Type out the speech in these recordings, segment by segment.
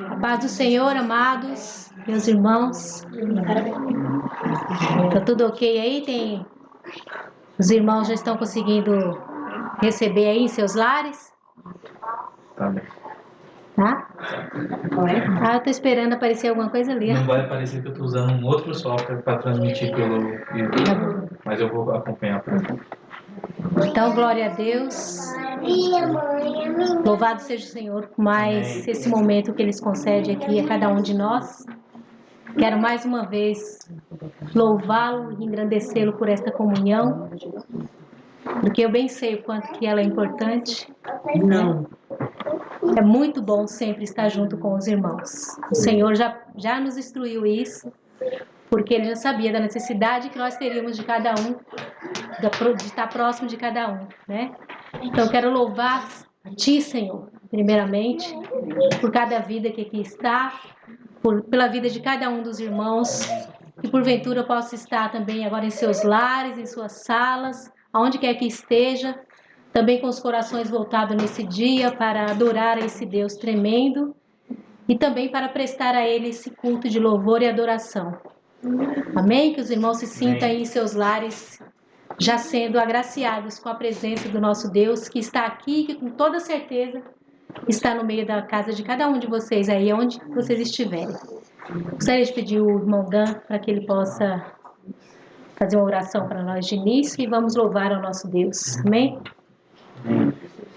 A paz do Senhor, amados, meus irmãos. Tá tudo ok aí? Os irmãos já estão conseguindo receber aí em seus lares? Tá bem. Tá? Eu tô esperando aparecer alguma coisa ali. Não vai parecer que eu tô usando um outro software para transmitir pelo YouTube, mas eu vou acompanhar por aqui. Então, glória a Deus. Louvado seja o Senhor por mais esse momento que Ele concede aqui a cada um de nós. Quero mais uma vez louvá-lo e engrandecê-lo por esta comunhão, porque eu bem sei o quanto que ela é importante. É muito bom sempre estar junto com os irmãos. O Senhor já nos instruiu isso, porque Ele já sabia da necessidade que nós teríamos de cada um, de estar próximo de cada um, né? Então, eu quero louvar a Ti, Senhor, primeiramente, por cada vida que aqui está, pela vida de cada um dos irmãos, que porventura possa estar também agora em seus lares, em suas salas, aonde quer que esteja, também com os corações voltados nesse dia para adorar a esse Deus tremendo e também para prestar a Ele esse culto de louvor e adoração. Amém? Que os irmãos se sintam aí em seus lares, já sendo agraciados com a presença do nosso Deus, que está aqui, que com toda certeza está no meio da casa de cada um de vocês aí, onde vocês estiverem. Gostaria de pedir o irmão Dan para que ele possa fazer uma oração para nós de início e vamos louvar ao nosso Deus. Amém?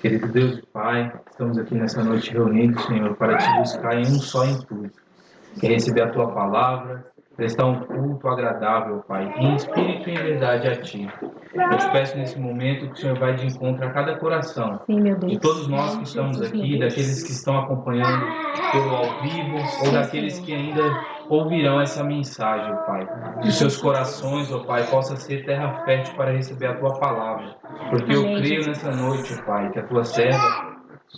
Querido Deus e Pai, estamos aqui nessa noite reunidos, Senhor, para Te buscar em um só intuito, que é receber a Tua palavra, prestar um culto agradável, Pai, em espírito e em verdade a Ti. Eu te peço nesse momento que o Senhor vai de encontro a cada coração, Sim, meu Deus. de todos nós que estamos aqui, daqueles que estão acompanhando pelo ao vivo, ou daqueles que ainda ouvirão essa mensagem, Pai. Que os seus corações, ó Pai, possa ser terra fértil para receber a Tua palavra. Porque eu creio nessa noite, ó Pai, que a Tua serva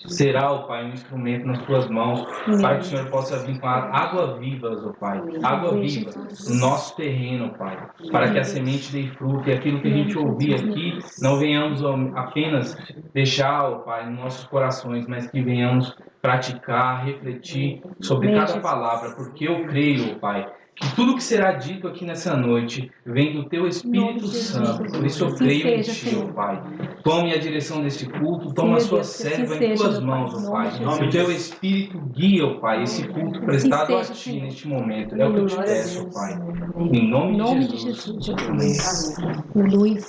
será, ó Pai, um instrumento nas Tuas mãos, para que o Senhor possa vir com água viva, ó Pai, água viva no nosso terreno, ó Pai, para que a semente dê fruto e aquilo que a gente ouvir aqui, não venhamos apenas deixar, ó Pai, nos nossos corações, mas que venhamos praticar, refletir sobre cada palavra, porque eu creio, ó Pai, que tudo que será dito aqui nessa noite vem do Teu Espírito Santo. Por isso eu creio em Ti, ó Pai. Tome a direção desse culto, toma a sua serva em Tuas mãos, ó Pai. Que o Teu Espírito guia, ó Pai, esse culto prestado a Ti neste momento. É o que eu te peço, ó Pai. Em nome de Jesus. Aleluia.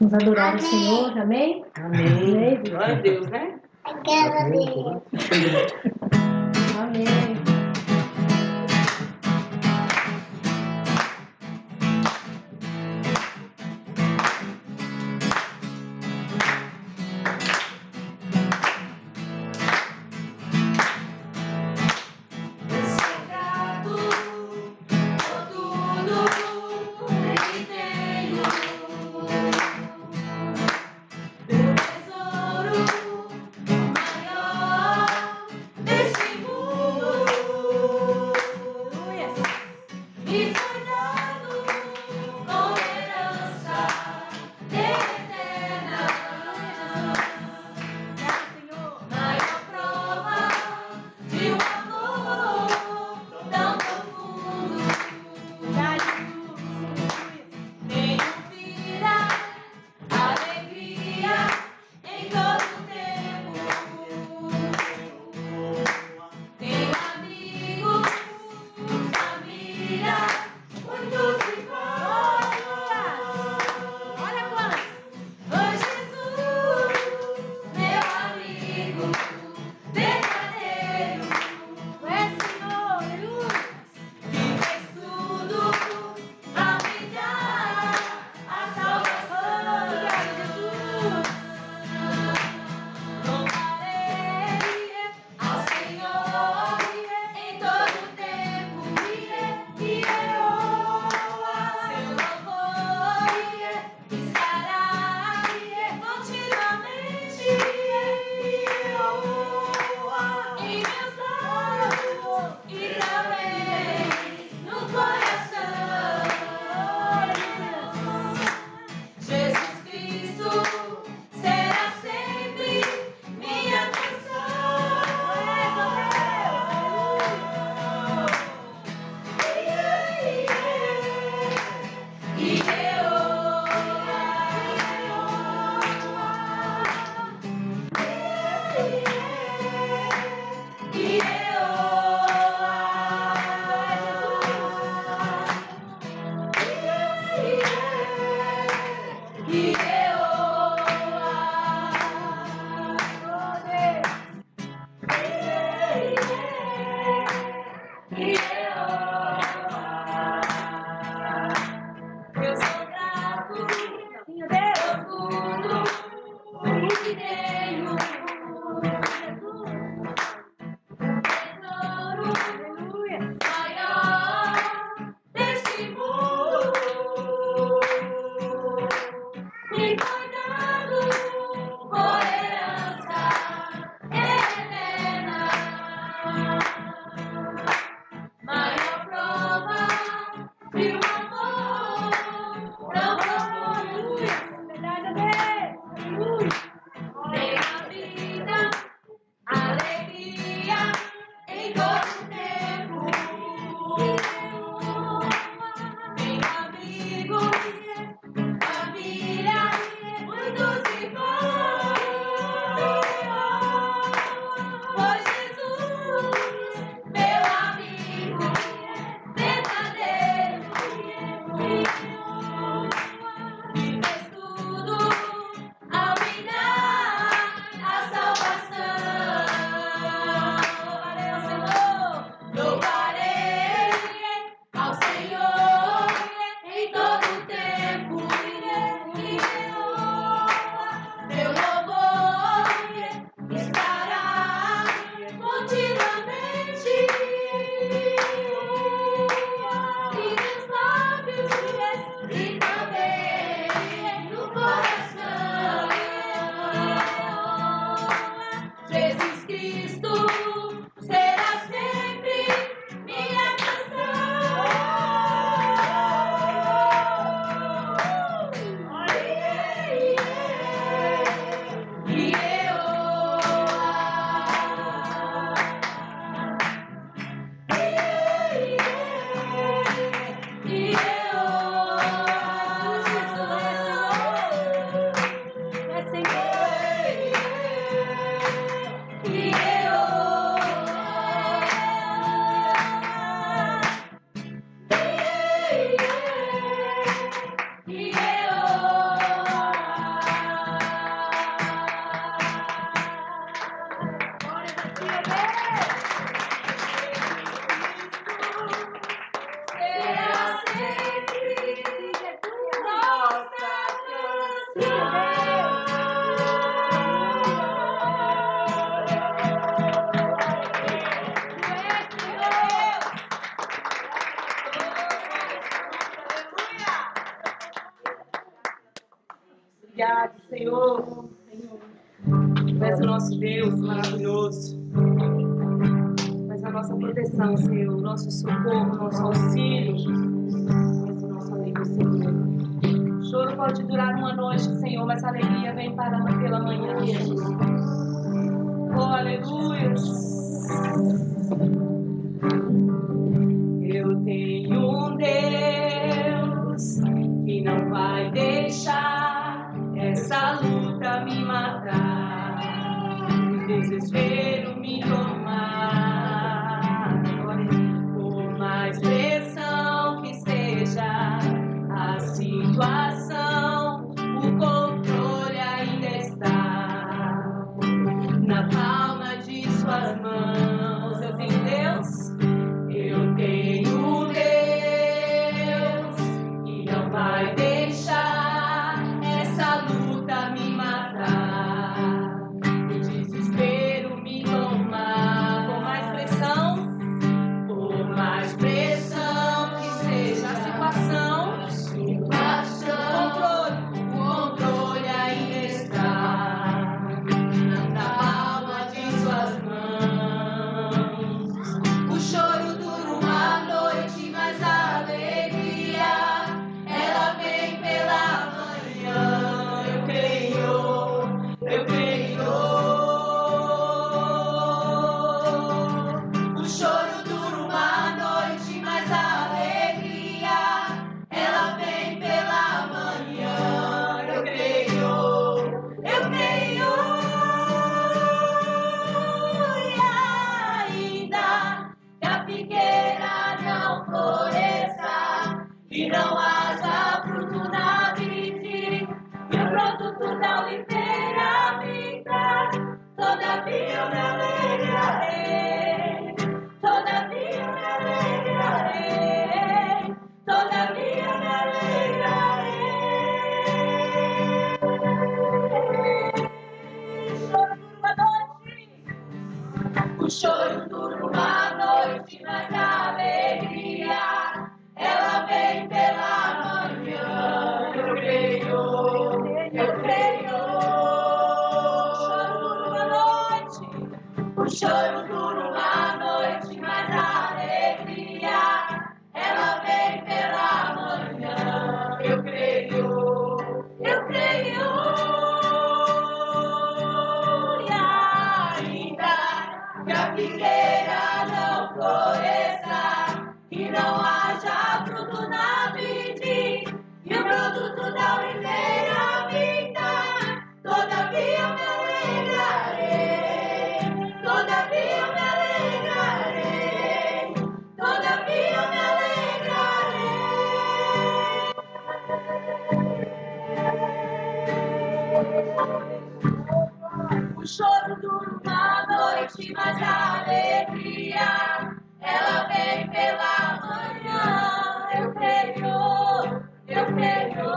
Vamos adorar o Senhor, amém? Amém. Glória a Deus, né? Amém. Obrigado, Senhor. Tu és o nosso Deus maravilhoso. Tu és a nossa proteção, Senhor. O nosso socorro, o nosso auxílio. Tu és o nosso amigo, Senhor. O choro pode durar uma noite, Senhor, mas a alegria vem pela manhã. Oh, aleluia. Eu tenho um Deus que não vai deixar essa luta me matar, o desespero me tomar. Por mais pressão que seja a situação, o controle ainda está na palma de suas mãos. Eu tenho Deus, eu tenho um Deus que não vai deixar essa luta me matar, o desespero me tomar. Por mais pressão que seja a situação, o controle ainda está na palma de suas mãos. O choro dura uma noite, mas a alegria ela vem pela manhã. Eu creio, eu creio. O choro dura uma noite, mas a alegria ela vem pela manhã. Eu creio, eu creio. E ainda que a figueira não floresça e não haja fruto na vide, e o produto da oliveira fica, todavia eu me alegrarei, todavia eu me alegrarei, todavia eu me alegrarei. O choro dura uma noite, mas a alegria ela vem pela manhã. Eu creio, eu creio. O choro dura uma noite, mas a alegria ela vem pela manhã. Eu creio, eu creio. E ainda que a figueira não floresça e não haja fruto na vide, e o produto da oliveira vinda, todavia eu me alegrarei, todavia eu me alegrarei, todavia eu me alegrarei. O choro dura uma noite, mas a alegria ela vem pela manhã. Eu creio, eu creio.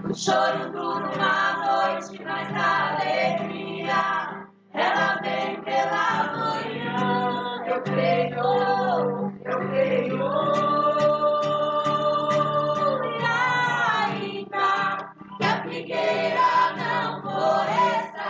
O choro dura uma noite, mas a alegria ela vem pela manhã. Eu creio, eu creio. E ainda que a figueira não floresça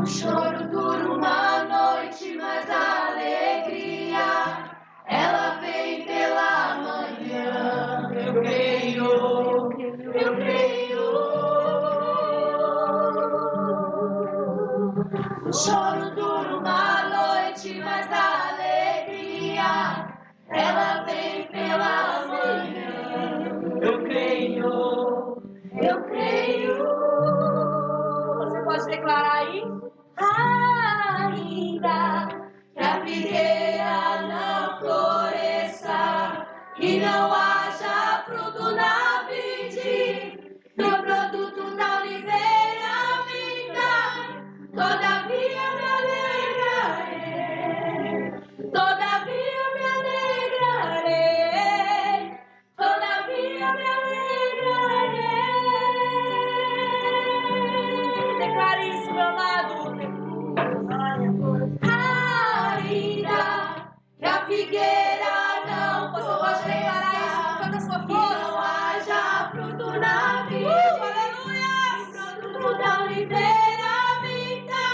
O choro dura uma noite, mas a alegria, ela vem pela manhã. Eu creio, eu creio. O choro dura uma noite, mas a alegria, ela vem pela manhã. Eu creio, eu creio. Você pode declarar aí? Ainda que a figueira não floresça e não haja fruto na vide, e o produto da oliveira vinda, todavia me alegrarei, todavia me alegrarei, todavia me alegrarei. Declare isso, meu amado. Ainda que a figueira não Você pode declarar isso com toda a sua e força. não haja fruto na vide, Aleluia! fruto da oliveira vinda,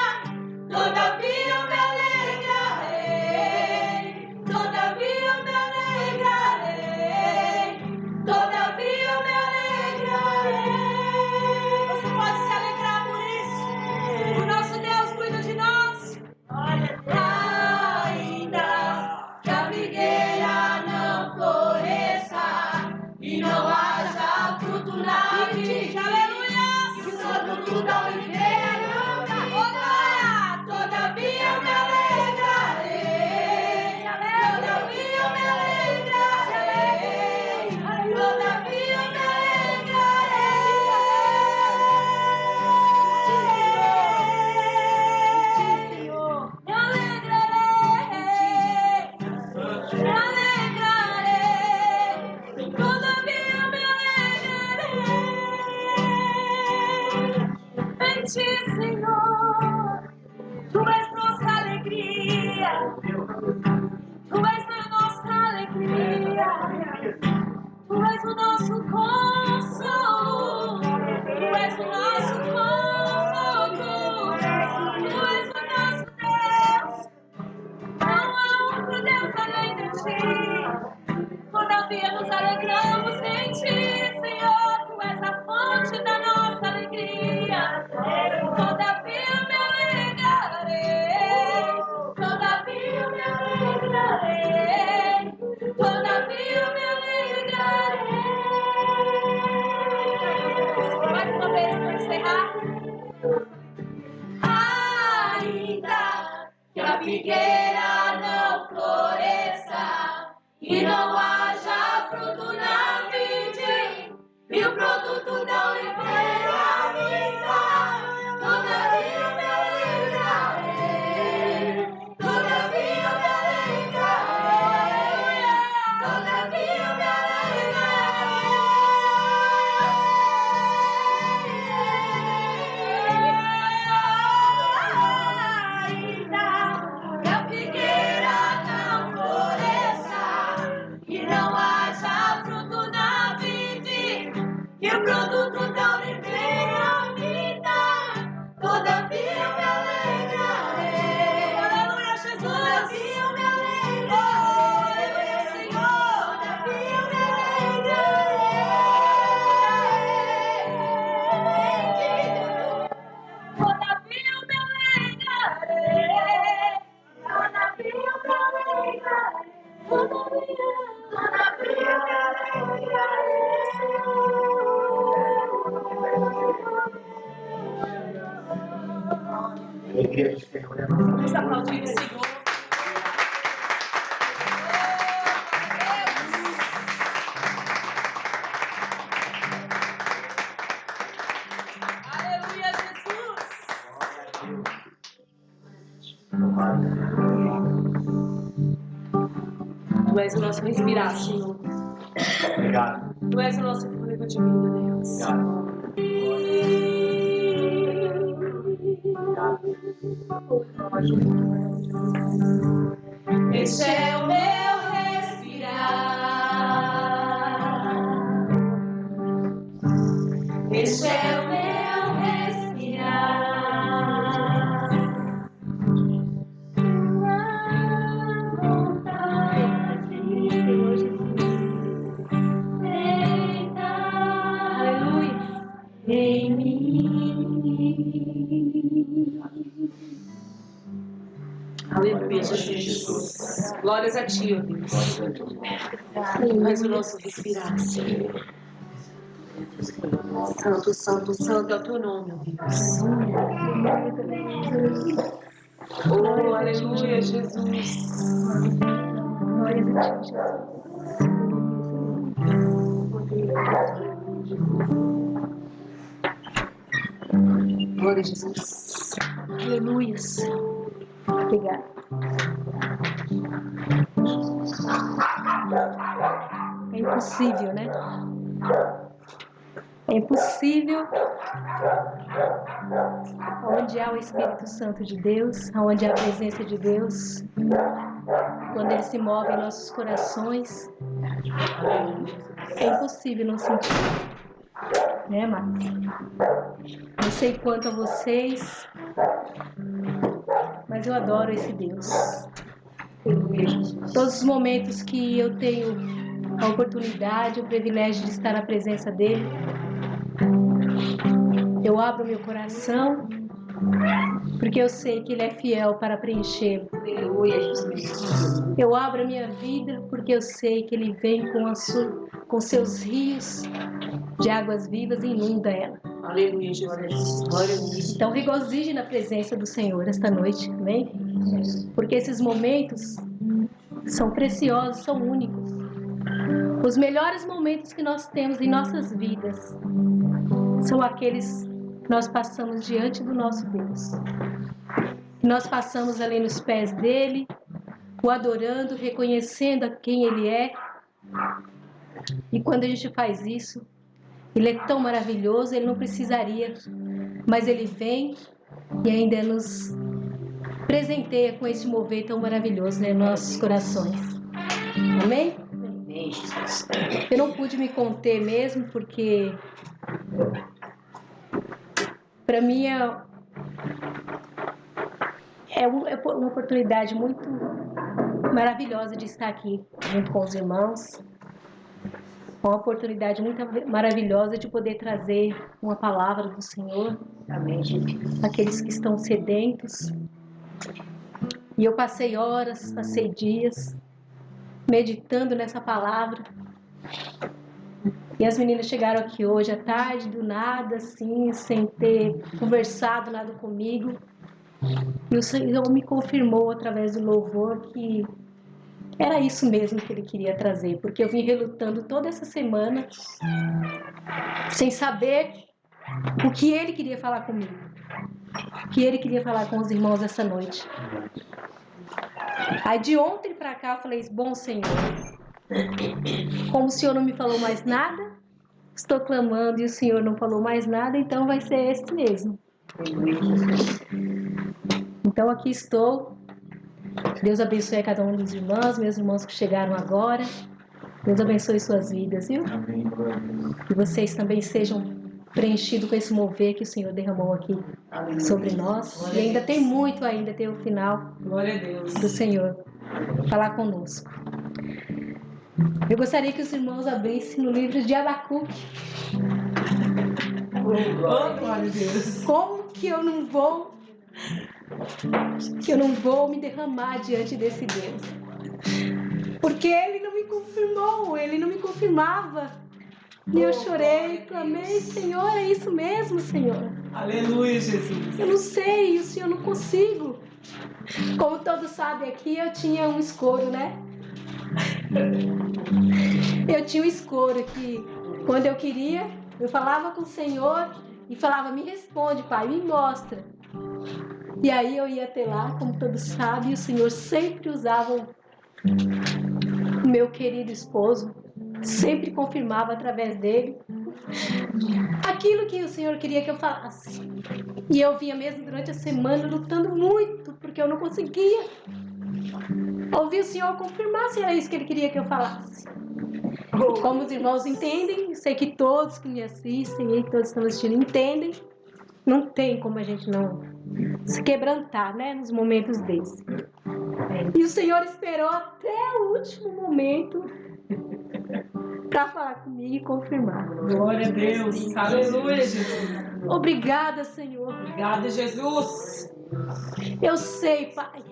todavia me alegrarei, todavia me alegrarei, todavia me alegrarei. Você pode se alegrar por isso. O nosso Deus cuida de nós. Ainda que a figueira não floresça e não haja fruto na vide, Aleluia! e o produto da oliveira vinda, todavia me alegrarei, todavia me alegrarei, todavia me alegrarei. Me alegrarei, todavia me alegrarei. Em ti, Senhor, tu és nossa alegria, tu és a nossa alegria, tu és o nosso consolo, tu és o nosso conforto, tu és o nosso Deus. Não há outro Deus além de ti. Todavia nos alegramos em ti, Senhor. Tu és a fonte da nossa alegria. Todavia me alegrarei. Todavia me alegrarei. Todavia me alegrarei. Mais uma vez para encerrar. Ainda que a figueira não floresça e não haja fruto na vide, e o produto da oliveira vinda, todavia me alegrarei, todavia me alegrarei, todavia me alegrarei. Ainda que a figueira não floresça e não haja fruto na vide, e o produto da oliveira vinda, todavia me alegrarei. Aleluia, Jesus! Todavia me alegrarei, Senhor! Todavia me alegrarei. Todavia me alegrarei, todavia me alegrarei, todavia me alegrarei, Senhor. Vamos aplaudir o Senhor. Aleluia, Jesus. Tu és o nosso respirar, Senhor. Obrigado. Tu és o nosso fôlego de vida, Deus. Este é o meu respirar. Este é o meu respirar. Glórias a Ti, ó Deus. Faz o nosso respirar, Senhor. Santo, santo, santo é o Teu nome, ó Deus. Oh, aleluia, Jesus. Glórias a Ti, Glória a Jesus. aleluia. Obrigada. É impossível, né? É impossível. Onde há o Espírito Santo de Deus, onde há a presença de Deus, quando Ele se move em nossos corações, é impossível não sentir, né, Marcos? Não sei quanto a vocês, mas eu adoro esse Deus. Todos os momentos que eu tenho a oportunidade, o privilégio de estar na presença dEle, eu abro meu coração, porque eu sei que Ele é fiel para preencher. Eu abro a minha vida, porque eu sei que Ele vem com seus rios de águas vivas e inunda ela. Aleluia, Jesus. Glória a Deus. Então regozije na presença do Senhor esta noite, amém? Porque esses momentos são preciosos, são únicos. Os melhores momentos que nós temos em nossas vidas são aqueles que nós passamos diante do nosso Deus. Nós passamos ali nos pés dele, o adorando, reconhecendo a quem ele é. E quando a gente faz isso, ele é tão maravilhoso, ele não precisaria, mas ele vem e ainda nos presenteia com esse mover tão maravilhoso, né, nos nossos corações. Amém? Eu não pude me conter mesmo, porque para mim é uma oportunidade muito maravilhosa de estar aqui junto com os irmãos. Uma oportunidade muito maravilhosa de poder trazer uma palavra do Senhor. Amém. Aqueles que estão sedentos. E eu passei horas, passei dias meditando nessa palavra. E as meninas chegaram aqui hoje à tarde, do nada, assim, sem ter conversado nada comigo. E o Senhor me confirmou através do louvor que era isso mesmo que Ele queria trazer. Porque eu vim relutando toda essa semana, sem saber o que Ele queria falar comigo. O que Ele queria falar com os irmãos essa noite. Aí de ontem pra cá eu falei, bom Senhor, como o Senhor não me falou mais nada, estou clamando e o Senhor não falou mais nada, então vai ser esse mesmo. Então aqui estou. Deus abençoe a cada um dos irmãos, meus irmãos que chegaram agora. Deus abençoe suas vidas, viu? Que vocês também sejam preenchidos com esse mover que o Senhor derramou aqui sobre nós. Glória e ainda tem muito ainda até o final. Glória a Deus. Do Senhor falar conosco. Eu gostaria que os irmãos abrissem no livro de Abacuque. Glória a Deus. Como que eu não vou me derramar diante desse Deus? Porque Ele não me confirmou, Ele não me confirmava. E eu chorei, clamei, Senhor, é isso mesmo, Senhor. Aleluia, Jesus. Eu não sei, o Senhor não consigo. Como todos sabem aqui, eu tinha um escoro, né? Eu tinha um escoro que, quando eu queria, eu falava com o Senhor e falava, me responde, Pai, me mostra. E aí eu ia até lá, como todos sabem, o Senhor sempre usava o meu querido esposo, sempre confirmava através dele aquilo que o Senhor queria que eu falasse. E eu vinha mesmo durante a semana lutando muito, porque eu não conseguia ouvir o Senhor confirmar se era isso que Ele queria que eu falasse. Como os irmãos entendem, sei que todos que me assistem e que todos estão assistindo entendem, não tem como a gente não se quebrantar, né, nos momentos desses. E o Senhor esperou até o último momento para falar comigo e confirmar. Glória a Deus. Aleluia, Jesus. Obrigada, Senhor. Obrigada, Jesus. Eu sei, Pai,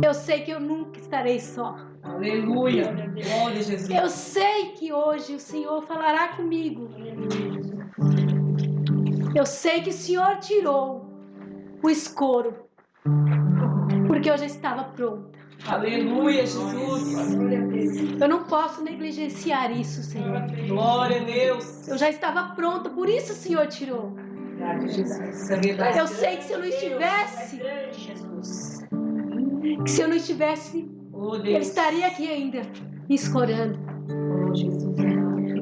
Eu sei que eu nunca estarei só. Aleluia. Glória a Jesus. Eu sei que hoje o Senhor falará comigo. Eu sei que o Senhor tirou o escoro, porque eu já estava pronta. Aleluia, Jesus. Eu não posso negligenciar isso, Senhor. Glória a Deus. Eu já estava pronta, por isso o Senhor tirou. Jesus. É verdade. Eu sei que se eu não estivesse, Oh, Ele Deus. estaria aqui ainda, me escorando. Oh, Jesus.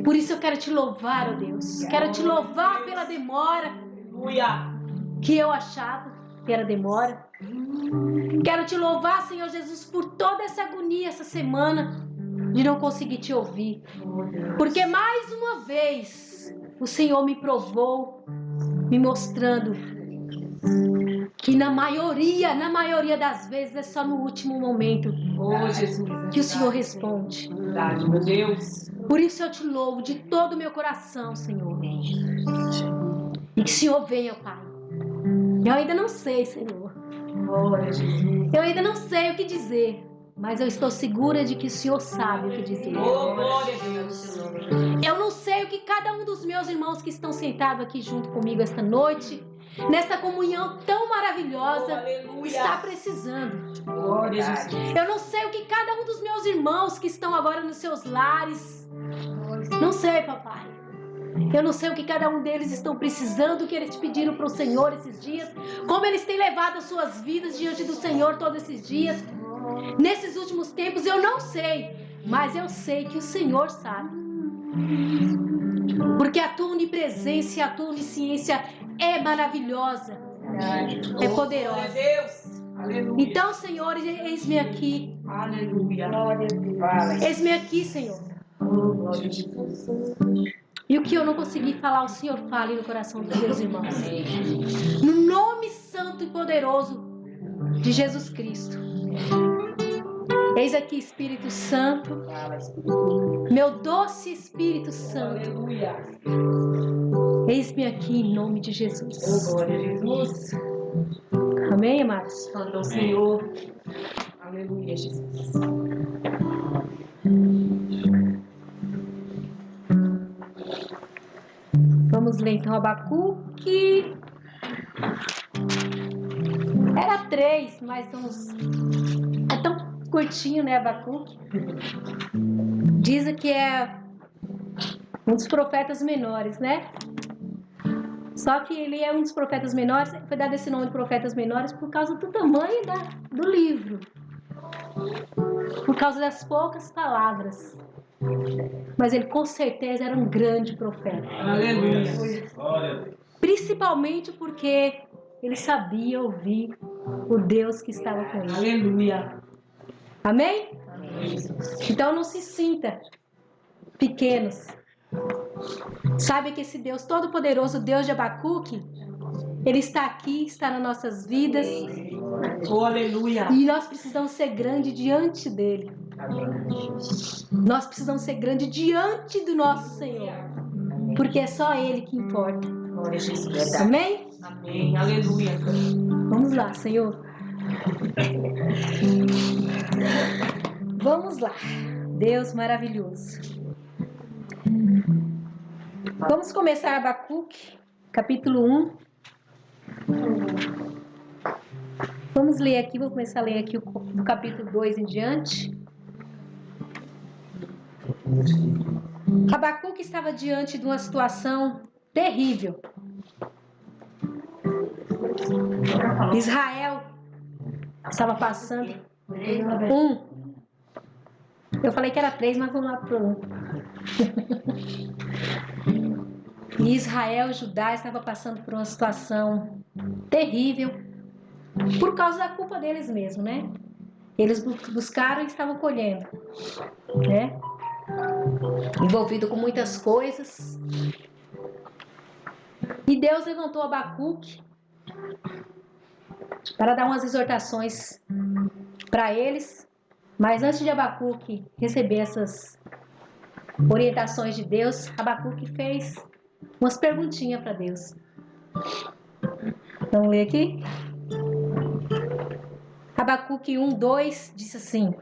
Por isso eu quero te louvar, ó Deus. Quero te louvar pela demora Aleluia. que eu achava que era demora. Quero te louvar, Senhor Jesus, por toda essa agonia essa semana de não conseguir te ouvir. Porque mais uma vez o Senhor me provou, me mostrando que na maioria das vezes é só no último momento Oh, Jesus. que o Senhor responde. Verdade, meu Deus. Por isso eu te louvo de todo o meu coração, Senhor. E que o Senhor venha, Pai. Eu ainda não sei, Senhor. Glória a Jesus. Eu ainda não sei o que dizer, mas eu estou segura de que o Senhor sabe o que dizer. Oh, glória a Deus. Eu não sei o que cada um dos meus irmãos que estão sentados aqui junto comigo esta noite, nessa comunhão tão maravilhosa, Aleluia. está precisando. Glória a Jesus. Eu não sei o que cada um dos meus irmãos que estão agora nos seus lares. Não sei, papai. Eu não sei o que cada um deles estão precisando, o que eles pediram para o Senhor esses dias, como eles têm levado as suas vidas diante do Senhor todos esses dias. Nesses últimos tempos eu não sei, mas eu sei que o Senhor sabe. Porque a tua onipresença e a tua onisciência é maravilhosa, é Glória a poderosa. Deus. Aleluia. Então, Senhor, eis-me aqui. Aleluia. Eis-me aqui, Senhor. Glória a Jesus. E o que eu não consegui falar, o Senhor fale no coração dos meus irmãos. No nome santo e poderoso de Jesus Cristo. Eis aqui, Espírito Santo. Meu doce Espírito Santo. Aleluia. Eis-me aqui em nome de Oh, Jesus. glória a Jesus. Amém, amados? Santo é o Senhor. Aleluia, Jesus. Vamos ler então Abacuque. Era 3, mas é tão curtinho, né, Abacuque? Dizem que é um dos profetas menores, né? Só que ele é um dos profetas menores, foi dado esse nome de profetas menores por causa do tamanho do livro. Por causa das poucas palavras. Mas ele com certeza era um grande profeta. Aleluia. Glória a Deus. Principalmente porque ele sabia ouvir o Deus que estava com ele. Aleluia. Amém? Então não se sinta pequenos. Sabe que esse Deus Todo-Poderoso, Deus de Abacuque, Ele está aqui, está nas nossas vidas. Oh, aleluia. E nós precisamos ser grandes diante dEle. Nós precisamos ser grandes diante do nosso Senhor. Porque é só Ele que importa. Glória a Jesus. Amém? Amém. Aleluia. Vamos lá, Senhor. Vamos lá. Deus maravilhoso. Vamos começar Abacuque, capítulo 1. Vamos ler aqui, vou começar a ler aqui do capítulo 2 em diante. Abacuque estava diante de uma situação terrível. Israel estava passando Eu falei que era 3, mas vamos lá para 1. E Israel, Judá, estava passando por uma situação terrível por causa da culpa deles mesmos, né? Eles buscaram e estavam colhendo, né? Envolvido com muitas coisas. E Deus levantou Abacuque para dar umas exortações para eles. Mas antes de Abacuque receber essas orientações de Deus, Abacuque fez umas perguntinhas para Deus. Vamos ler aqui? Abacuque 1:2 diz assim: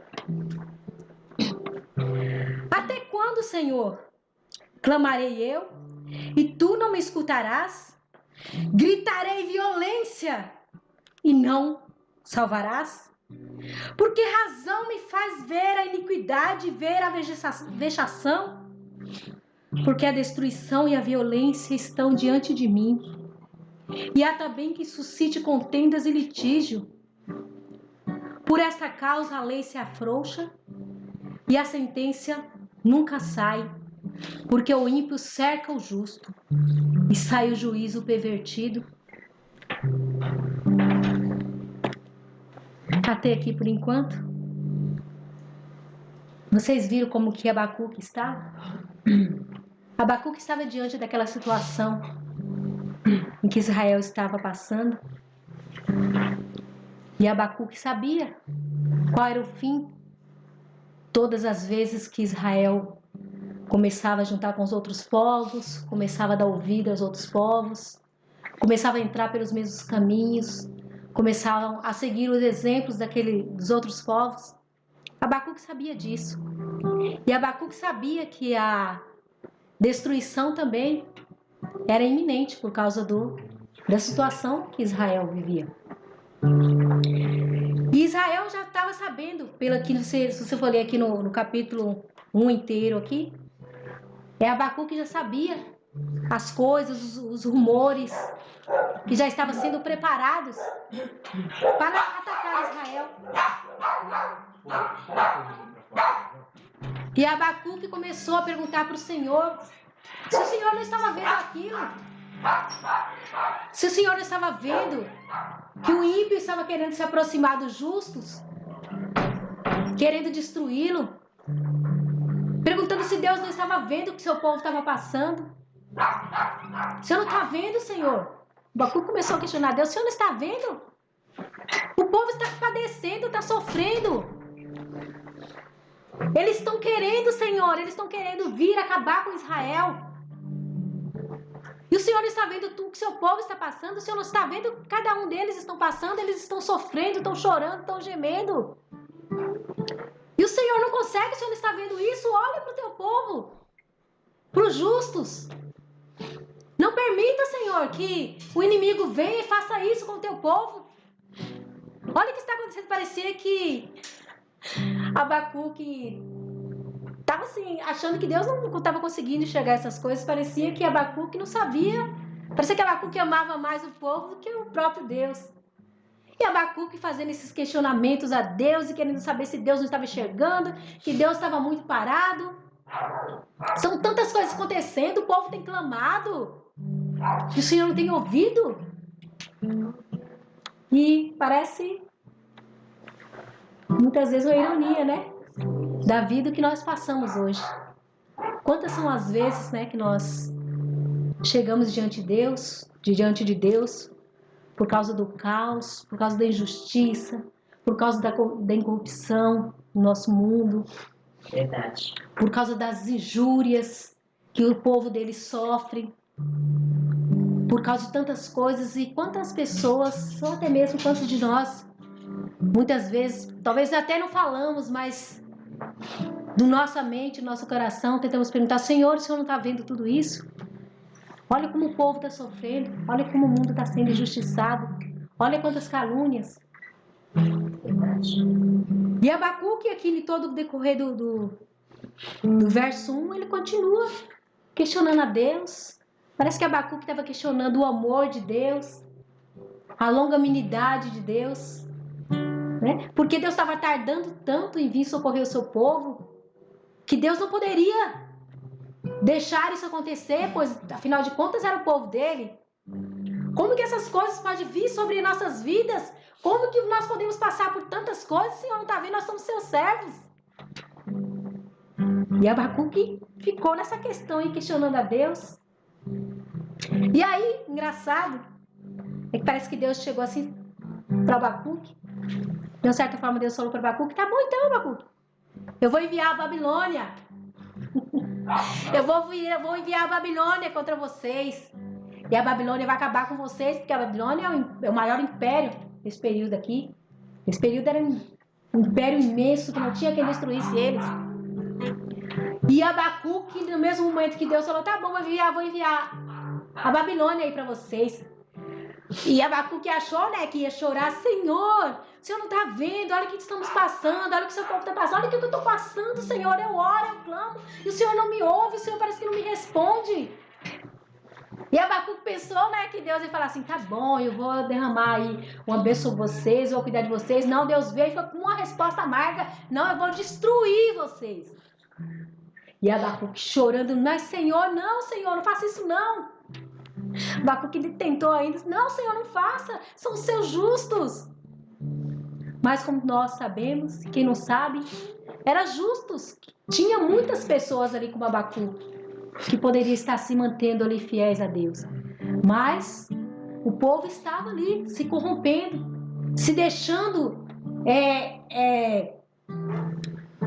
Até quando, Senhor, clamarei eu, e tu não me escutarás? Gritarei violência, e não salvarás? Por que razão me faz ver a iniquidade e ver a vexação? Porque a destruição e a violência estão diante de mim, e há também que suscite contendas e litígio. Por esta causa a lei se afrouxa, e a sentença nunca sai, porque o ímpio cerca o justo, e sai o juízo pervertido. Até aqui por enquanto. Vocês viram como que Abacuque estava? Abacuque estava diante daquela situação em que Israel estava passando. E Abacuque sabia qual era o fim. Todas as vezes que Israel começava a juntar com os outros povos, começava a dar ouvido aos outros povos, começava a entrar pelos mesmos caminhos, começavam a seguir os exemplos dos outros povos. Abacuque sabia disso. E Abacuque sabia que a destruição também era iminente por causa da situação que Israel vivia. E Israel já estava sabendo, se você for ler aqui no capítulo 1 inteiro aqui, Abacuque já sabia as coisas, os rumores que já estavam sendo preparados para atacar Israel. E Abacuque começou a perguntar para o Senhor se o Senhor não estava vendo aquilo. Se o Senhor não estava vendo que o ímpio estava querendo se aproximar dos justos, querendo destruí-lo, perguntando se Deus não estava vendo o que seu povo estava passando. O Senhor não está vendo, Senhor? Abacuque começou a questionar Deus: o Senhor não está vendo? O povo está padecendo, está sofrendo. Eles estão querendo, Senhor, eles estão querendo vir acabar com Israel. E o Senhor não está vendo tudo que seu povo está passando. O Senhor não está vendo que cada um deles estão passando. Eles estão sofrendo, estão chorando, estão gemendo. E o Senhor não consegue, o Senhor não está vendo isso. Olha para o teu povo, para os justos. Não permita, Senhor, que o inimigo venha e faça isso com o teu povo. Olha o que está acontecendo. Parecia que Abacuque estava assim, achando que Deus não estava conseguindo enxergar essas coisas. Parecia que Abacuque não sabia. Parecia que Abacuque amava mais o povo do que o próprio Deus. E Abacuque fazendo esses questionamentos a Deus e querendo saber se Deus não estava enxergando, que Deus estava muito parado. São tantas coisas acontecendo, o povo tem clamado e o Senhor não tem ouvido. E parece muitas vezes uma ironia, né? Da vida que nós passamos hoje. Quantas são as vezes, né, que nós chegamos diante de Deus, por causa do caos, por causa da injustiça, por causa da incorrupção no nosso mundo. Verdade. Por causa das injúrias que o povo dele sofre. Por causa de tantas coisas. E quantas pessoas, ou até mesmo quantos de nós, muitas vezes, talvez até não falamos, mas do nossa mente, do nosso coração, tentamos perguntar: Senhor, o Senhor não está vendo tudo isso? Olha como o povo está sofrendo, olha como o mundo está sendo injustiçado, olha quantas calúnias. E Abacuque, aqui em todo o decorrer do verso 1, ele continua questionando a Deus. Parece que Abacuque estava questionando o amor de Deus, a longanimidade de Deus, né? Porque Deus estava tardando tanto em vir socorrer o seu povo, que Deus não poderia deixar isso acontecer, pois afinal de contas era o povo dele. Como que essas coisas podem vir sobre nossas vidas? Como que nós podemos passar por tantas coisas? O Senhor não está vendo, nós somos seus servos. E Abacuque ficou nessa questão aí, questionando a Deus. E aí, engraçado, é que parece que Deus chegou assim para Abacuque. De uma certa forma, Deus falou para Abacuque: tá bom então, Abacuque, eu vou enviar a Babilônia. Eu vou enviar a Babilônia contra vocês. E a Babilônia vai acabar com vocês, porque a Babilônia é o maior império desse período aqui. Esse período era um império imenso, que não tinha quem destruísse eles. E Abacuque, no mesmo momento que Deus falou, tá bom, vou enviar a Babilônia aí para vocês. E Abacuque achou, né, que ia chorar, Senhor, o Senhor não tá vendo, olha o que estamos passando, olha o que o seu povo está passando, olha o que eu tô passando, Senhor, eu oro, eu clamo, e o Senhor não me ouve, o Senhor parece que não me responde. E Abacuque pensou, né, que Deus ia falar assim, tá bom, eu vou derramar aí uma bênção sobre vocês, vou cuidar de vocês. Não, Deus veio e foi com uma resposta amarga, não, eu vou destruir vocês. E Abacuque chorando, mas Senhor, não faça isso não. Abacuque ele tentou ainda, não, Senhor, não faça, são os seus justos. Mas como nós sabemos, quem não sabe, eram justos. Tinha muitas pessoas ali como Abacuque, que poderiam estar se mantendo ali fiéis a Deus. Mas o povo estava ali, se corrompendo, se deixando,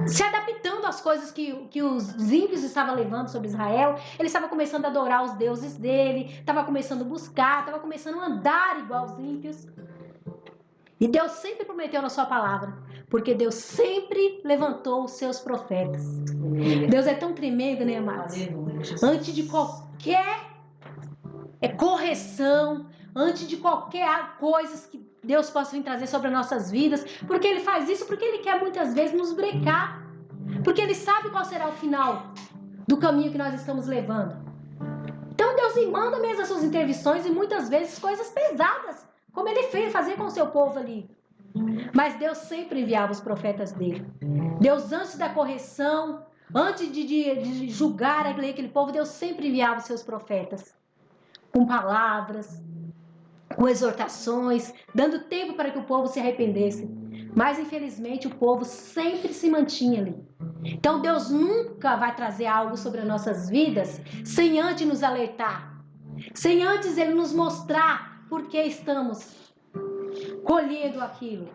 se adaptando às coisas que os ímpios estavam levando sobre Israel. Ele estava começando a adorar os deuses dele, estava começando a buscar, estava começando a andar igual aos ímpios. E Deus sempre prometeu na sua palavra, porque Deus sempre levantou os seus profetas. Deus é tão tremendo, né, amados? Antes de qualquer correção, antes de qualquer coisa que Deus possa vir trazer sobre as nossas vidas, porque Ele faz isso, porque Ele quer muitas vezes nos brecar, porque Ele sabe qual será o final do caminho que nós estamos levando. Então Deus manda mesmo as suas intervenções e muitas vezes coisas pesadas, como Ele fazia com o seu povo ali. Mas Deus sempre enviava os profetas dele. Deus, antes da correção, antes de julgar aquele povo, Deus sempre enviava os seus profetas com palavras, com exortações, dando tempo para que o povo se arrependesse. Mas infelizmente o povo sempre se mantinha ali. Então Deus nunca vai trazer algo sobre as nossas vidas sem antes nos alertar, sem antes Ele nos mostrar por que estamos colhendo aquilo.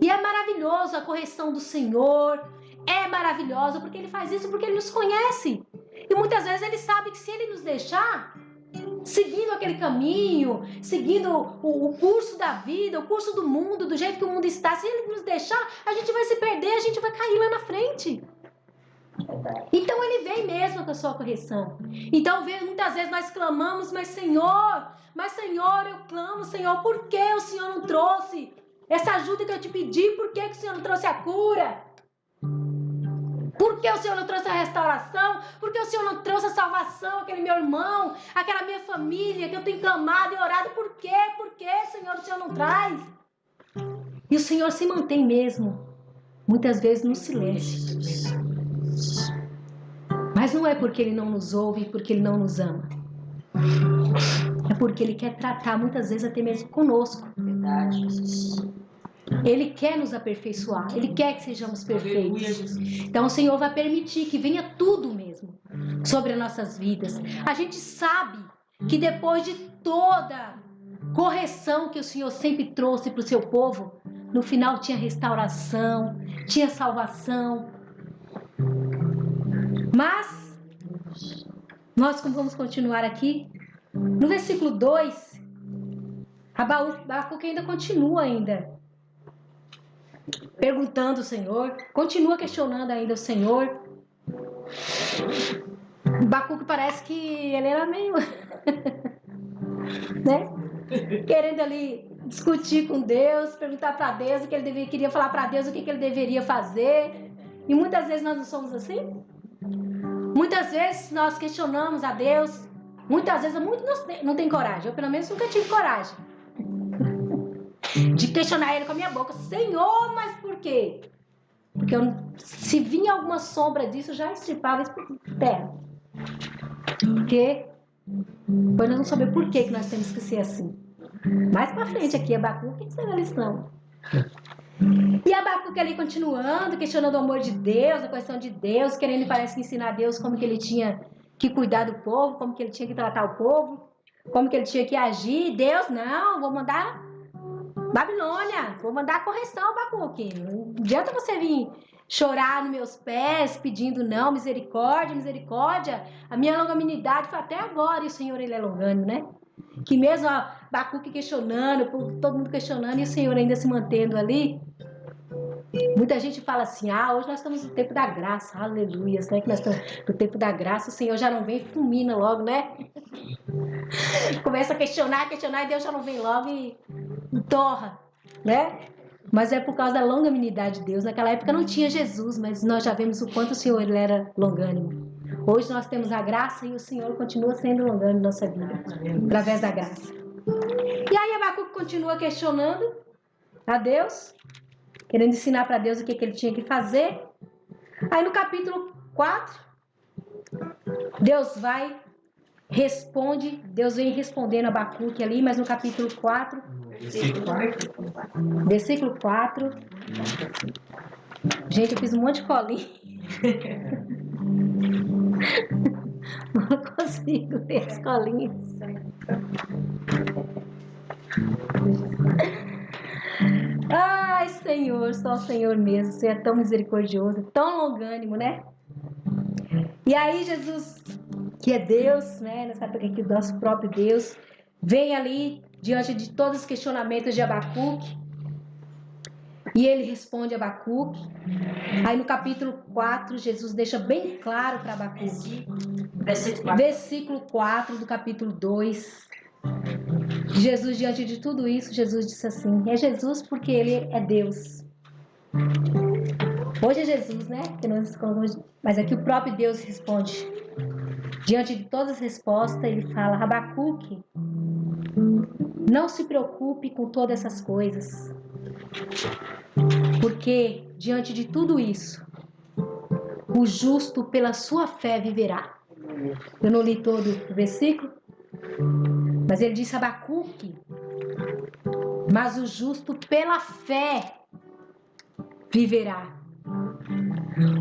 E é maravilhoso a correção do Senhor, é maravilhoso porque Ele faz isso, porque Ele nos conhece. E muitas vezes Ele sabe que se Ele nos deixar seguindo aquele caminho, seguindo o curso da vida, o curso do mundo, do jeito que o mundo está, se Ele nos deixar, a gente vai se perder, a gente vai cair lá na frente. Então Ele vem mesmo com a sua correção. Então muitas vezes nós clamamos, mas Senhor, eu clamo, Senhor, por que o Senhor não trouxe essa ajuda que eu te pedi? Por que o Senhor não trouxe a cura? Por que o Senhor não trouxe a restauração? Por que o Senhor não trouxe a salvação? Aquele meu irmão, aquela minha família que eu tenho clamado e orado. Por quê? Por que, Senhor, o Senhor não traz? E o Senhor se mantém mesmo, muitas vezes no silêncio. Mas não é porque Ele não nos ouve, porque Ele não nos ama. É porque Ele quer tratar muitas vezes até mesmo conosco. Verdade. Ele quer nos aperfeiçoar, Ele quer que sejamos perfeitos. Então o Senhor vai permitir que venha tudo mesmo sobre as nossas vidas. A gente sabe que depois de toda correção que o Senhor sempre trouxe para o seu povo, no final tinha restauração, tinha salvação. Mas nós vamos continuar aqui. No versículo 2, Abacuque ainda continua perguntando ao Senhor, continua questionando ainda o Senhor. Abacuque parece que ele era meio né? Querendo ali discutir com Deus, perguntar para Deus o que ele queria falar para Deus, o que ele deveria fazer. E muitas vezes nós não somos assim. Muitas vezes nós questionamos a Deus. Muitas vezes muitos não tem coragem. Eu pelo menos nunca tive coragem de questionar Ele com a minha boca. Senhor, mas por quê? Porque se vinha alguma sombra disso, eu já extirpava isso por terra. Porque depois nós não sabemos por que nós temos que ser assim. Mais pra frente aqui, Abacuque, o que será a lição? E Abacuque ali continuando, questionando o amor de Deus, a questão de Deus, querendo, parece que ensinar a Deus como que Ele tinha que cuidar do povo, como que Ele tinha que tratar o povo, como que Ele tinha que agir. Deus, não, vou mandar Babilônia, vou mandar correção, Abacuque. Não adianta você vir chorar nos meus pés, pedindo não, misericórdia, misericórdia. A minha longanimidade foi até agora, e o Senhor, Ele é longânimo, né? que mesmo Abacuque questionando, todo mundo questionando, e o Senhor ainda se mantendo ali. Muita gente fala assim, hoje nós estamos no tempo da graça, aleluia, né? Que nós estamos no tempo da graça, o Senhor já não vem e fulmina logo, né? Começa a questionar, e Deus já não vem logo e torra, né? Mas é por causa da longanimidade de Deus. Naquela época não tinha Jesus, mas nós já vemos o quanto o Senhor ele era longânimo. Hoje nós temos a graça e o Senhor continua sendo longânimo em nossa vida, através da graça. E aí Abacuque continua questionando a Deus, querendo ensinar para Deus o que ele tinha que fazer. Aí no capítulo 4, Deus vem respondendo a Abacuque ali, mas no capítulo 4, versículo 4, gente, eu fiz um monte de colinha. Não consigo ter as colinhas. Ai, Senhor, só o Senhor mesmo. Você é tão misericordioso, tão longânimo, né? E aí Jesus, que é Deus, né? Nós sabemos que o nosso próprio Deus vem ali diante de todos os questionamentos de Abacuque. E ele responde a Abacuque. Aí no capítulo 4, Jesus deixa bem claro para Abacuque. Versículo 4 do capítulo 2. Jesus, diante de tudo isso, Jesus disse assim, é Jesus porque ele é Deus. Hoje é Jesus, né? Mas aqui o próprio Deus responde. Diante de todas as respostas, ele fala, Abacuque, não se preocupe com todas essas coisas. Porque, diante de tudo isso, o justo pela sua fé viverá. Eu não li todo o versículo, mas ele disse a Abacuque, mas o justo pela fé viverá.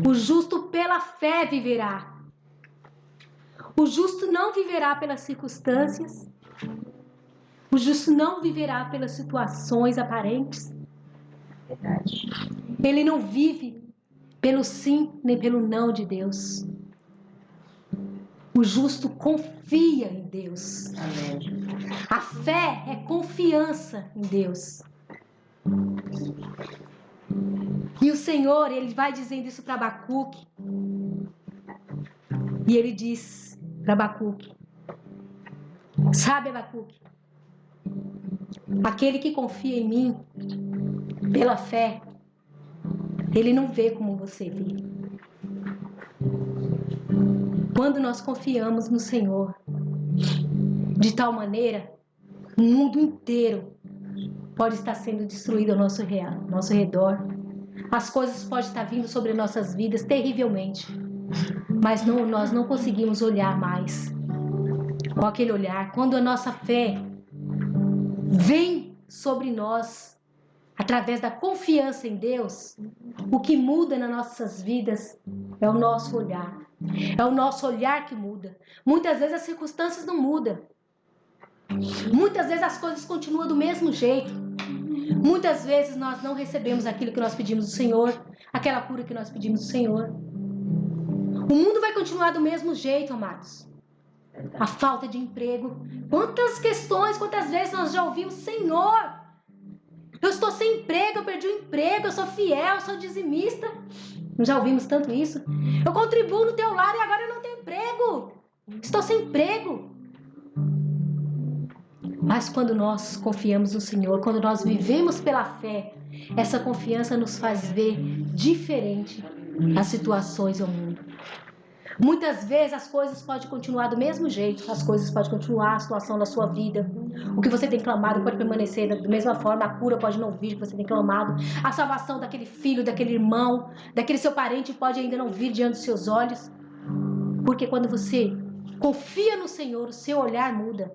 O justo pela fé viverá. O justo não viverá pelas circunstâncias. O justo não viverá pelas situações aparentes. Verdade. Ele não vive pelo sim nem pelo não de Deus. O justo confia em Deus. Amém. A fé é confiança em Deus. E o Senhor, ele vai dizendo isso para Abacuque. E ele diz para Abacuque, sabe, Abacuque, aquele que confia em mim pela fé, ele não vê como você vê. Quando nós confiamos no Senhor, de tal maneira, o mundo inteiro pode estar sendo destruído ao nosso redor. As coisas podem estar vindo sobre nossas vidas terrivelmente, mas nós não conseguimos olhar mais com aquele olhar. Quando a nossa fé vem sobre nós, através da confiança em Deus, o que muda nas nossas vidas é o nosso olhar. É o nosso olhar que muda. Muitas vezes as circunstâncias não mudam. Muitas vezes as coisas continuam do mesmo jeito. Muitas vezes nós não recebemos aquilo que nós pedimos do Senhor, aquela cura que nós pedimos do Senhor. O mundo vai continuar do mesmo jeito, amados. A falta de emprego. Quantas questões, quantas vezes nós já ouvimos, Senhor, eu estou sem emprego, eu perdi o emprego, eu sou fiel, eu sou dizimista. Não já ouvimos tanto isso? Eu contribuo no teu lar e agora eu não tenho emprego. Estou sem emprego. Mas quando nós confiamos no Senhor, quando nós vivemos pela fé, essa confiança nos faz ver diferente as situações ao mundo. Muitas vezes as coisas podem continuar do mesmo jeito, as coisas podem continuar, a situação da sua vida, o que você tem clamado pode permanecer da mesma forma, a cura pode não vir, que você tem clamado, a salvação daquele filho, daquele irmão, daquele seu parente pode ainda não vir diante dos seus olhos, porque quando você confia no Senhor, o seu olhar muda.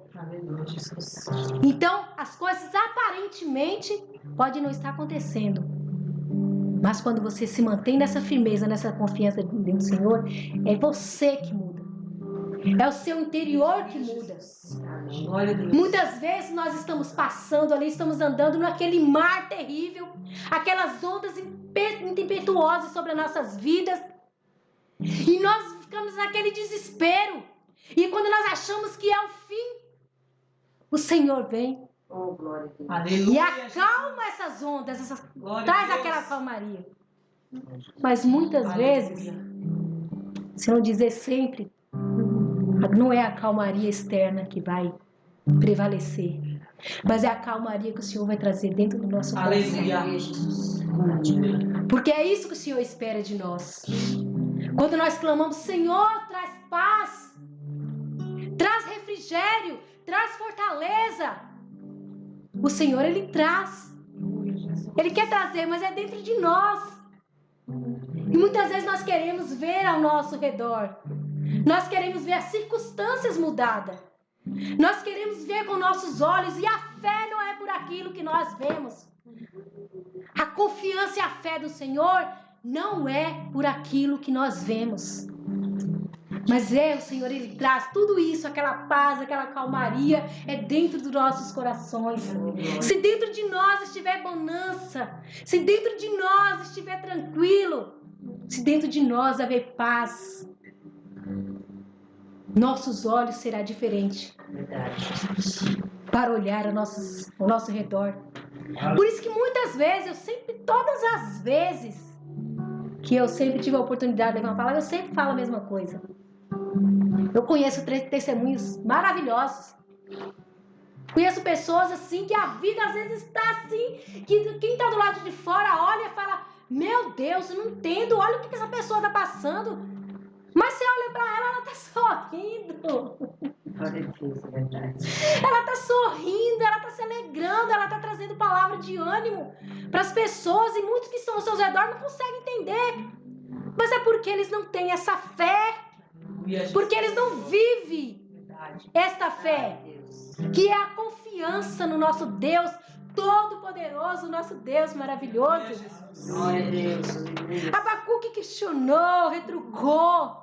Então, as coisas aparentemente podem não estar acontecendo, mas quando você se mantém nessa firmeza, nessa confiança dentro do Senhor, é você que muda. É o seu interior que muda. Muitas vezes nós estamos passando ali, estamos andando naquele mar terrível, aquelas ondas impetuosas sobre as nossas vidas, e nós ficamos naquele desespero. E quando nós achamos que é o fim, o Senhor vem Oh, glória a Deus. e Aleluia. acalma essas ondas, Glória a traz Deus. aquela calmaria. Mas muitas vezes, se não dizer sempre, não é a calmaria externa que vai prevalecer, mas é a calmaria que o Senhor vai trazer dentro do nosso coração. Aleluia, Jesus. Porque é isso que o Senhor espera de nós. Quando nós clamamos, Senhor, traz paz, traz refrigério, traz fortaleza. O Senhor, Ele traz. Ele quer trazer, mas é dentro de nós. E muitas vezes nós queremos ver ao nosso redor. Nós queremos ver as circunstâncias mudadas. Nós queremos ver com nossos olhos. E a fé não é por aquilo que nós vemos. A confiança e a fé do Senhor não é por aquilo que nós vemos. Mas o Senhor, Ele traz tudo isso, aquela paz, aquela calmaria, é dentro dos nossos corações. Se dentro de nós estiver bonança, se dentro de nós estiver tranquilo, se dentro de nós haver paz, nossos olhos serão diferentes para olhar ao nosso redor. Por isso que muitas vezes, todas as vezes que eu sempre tive a oportunidade de levar uma palavra, eu sempre falo a mesma coisa. Eu conheço testemunhos maravilhosos. Conheço pessoas assim que a vida às vezes está assim, que quem está do lado de fora olha e fala: meu Deus, eu não entendo, olha o que essa pessoa está passando. Mas você olha para ela, ela está sorrindo. Ela está sorrindo, ela está se alegrando, ela está trazendo palavra de ânimo para as pessoas, e muitos que estão ao seu redor não conseguem entender. Mas é porque eles não têm essa fé, porque eles não vivem esta fé, que é a confiança no nosso Deus Todo-Poderoso, nosso Deus maravilhoso. Glória a Deus. Abacuque questionou, retrucou.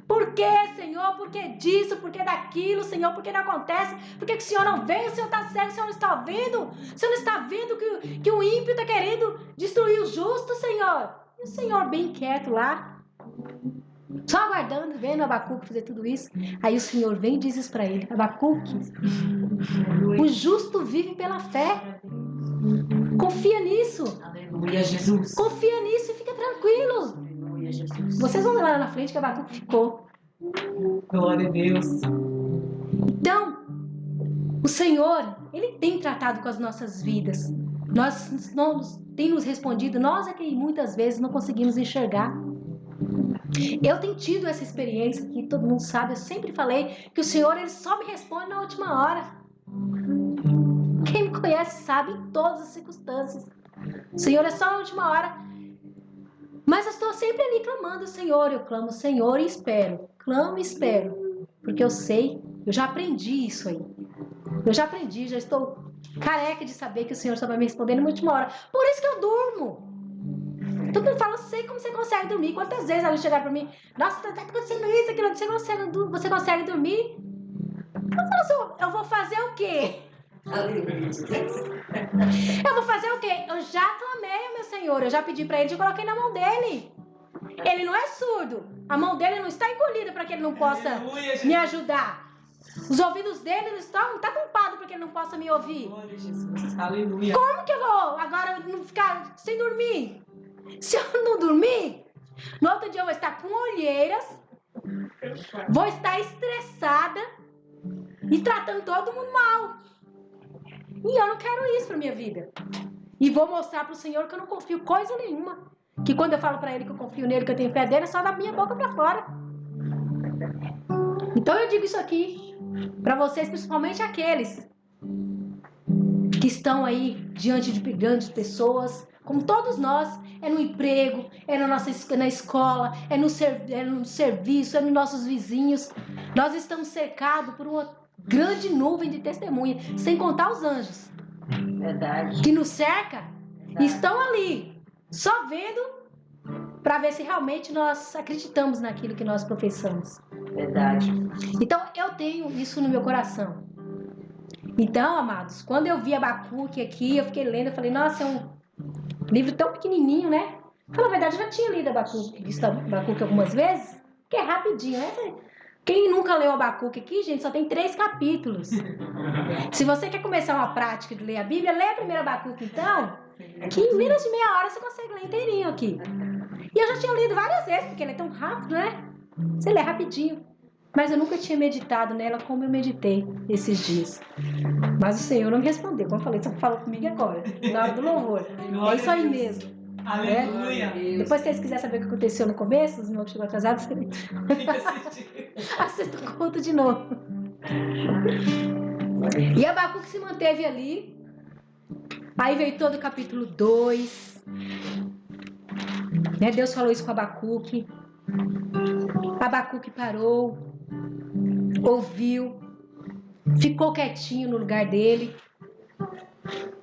Por que, Senhor? Por que disso? Por que daquilo, Senhor? Por que não acontece? Por que o Senhor não vem? O Senhor está cego? O Senhor não está vendo? O Senhor não está vendo que o ímpio está querendo destruir o justo, Senhor? E o Senhor bem quieto lá, só aguardando, vendo Abacuque fazer tudo isso. Aí o Senhor vem e diz isso para ele: Abacuque, o justo vive pela fé. Confia nisso. Aleluia, Jesus. Confia nisso e fica tranquilo. Aleluia, Jesus. Vocês vão ver lá na frente que Abacuque ficou. Glória a Deus. Então, o Senhor, Ele tem tratado com as nossas vidas. Nós não tem nos respondido. Nós é que muitas vezes não conseguimos enxergar. Eu tenho tido essa experiência que todo mundo sabe. Eu sempre falei que o Senhor, Ele só me responde na última hora. Quem me conhece sabe, em todas as circunstâncias. O Senhor é só na última hora. Mas eu estou sempre ali clamando o Senhor. Eu clamo o Senhor e espero. Clamo e espero. Porque eu sei, eu já aprendi isso aí. Eu já aprendi, já estou careca de saber que o Senhor só vai me responder na última hora. Por isso que eu durmo. Todo mundo fala: eu sei como você consegue dormir. Quantas vezes alguém chegar para mim: nossa, tá acontecendo isso, aquilo, você consegue dormir? Eu falo: eu vou fazer o quê? Eu vou fazer o quê? Eu já clamei ao meu Senhor, eu já pedi para Ele, eu coloquei na mão dele. Ele não é surdo, a mão dele não está encolhida para que ele não possa me ajudar. Os ouvidos dele não estão tampados para que ele não possa me ouvir. Glória a Jesus. Aleluia. Como que eu vou agora não ficar sem dormir? Se eu não dormir, no outro dia eu vou estar com olheiras, vou estar estressada e tratando todo mundo mal. E eu não quero isso para minha vida. E vou mostrar para o Senhor que eu não confio coisa nenhuma. Que quando eu falo para Ele que eu confio nele, que eu tenho fé dele, é só da minha boca para fora. Então eu digo isso aqui para vocês, principalmente aqueles que estão aí diante de grandes pessoas, como todos nós. É no emprego, é na escola, é no serviço, é nos nossos vizinhos. Nós estamos cercados por uma grande nuvem de testemunha, sem contar os anjos. Verdade. Que nos cerca, e estão ali, só vendo para ver se realmente nós acreditamos naquilo que nós professamos. Verdade. Então eu tenho isso no meu coração. Então, amados, quando eu vi Abacuque aqui, eu fiquei lendo, eu falei: nossa, é um livro tão pequenininho, né? Na verdade, eu já tinha lido Abacuque algumas vezes, que é rapidinho, né? Quem nunca leu Abacuque aqui, gente, só tem 3 capítulos. Se você quer começar uma prática de ler a Bíblia, lê primeiro Abacuque, então, que em menos de meia hora você consegue ler inteirinho aqui. E eu já tinha lido várias vezes, porque ele é tão rápido, né? Você lê rapidinho. Mas eu nunca tinha meditado nela como eu meditei esses dias. Mas o Senhor não me respondeu. Como eu falei, você falou comigo agora, na hora do louvor. É isso aí mesmo. Aleluia. Depois, se vocês quiserem saber o que aconteceu no começo, os meus chegou atrasados, assista o culto de novo. E Abacuque se manteve ali. Aí veio todo o capítulo 2. Né? Deus falou isso com Abacuque. Abacuque parou, ouviu, ficou quietinho no lugar dele,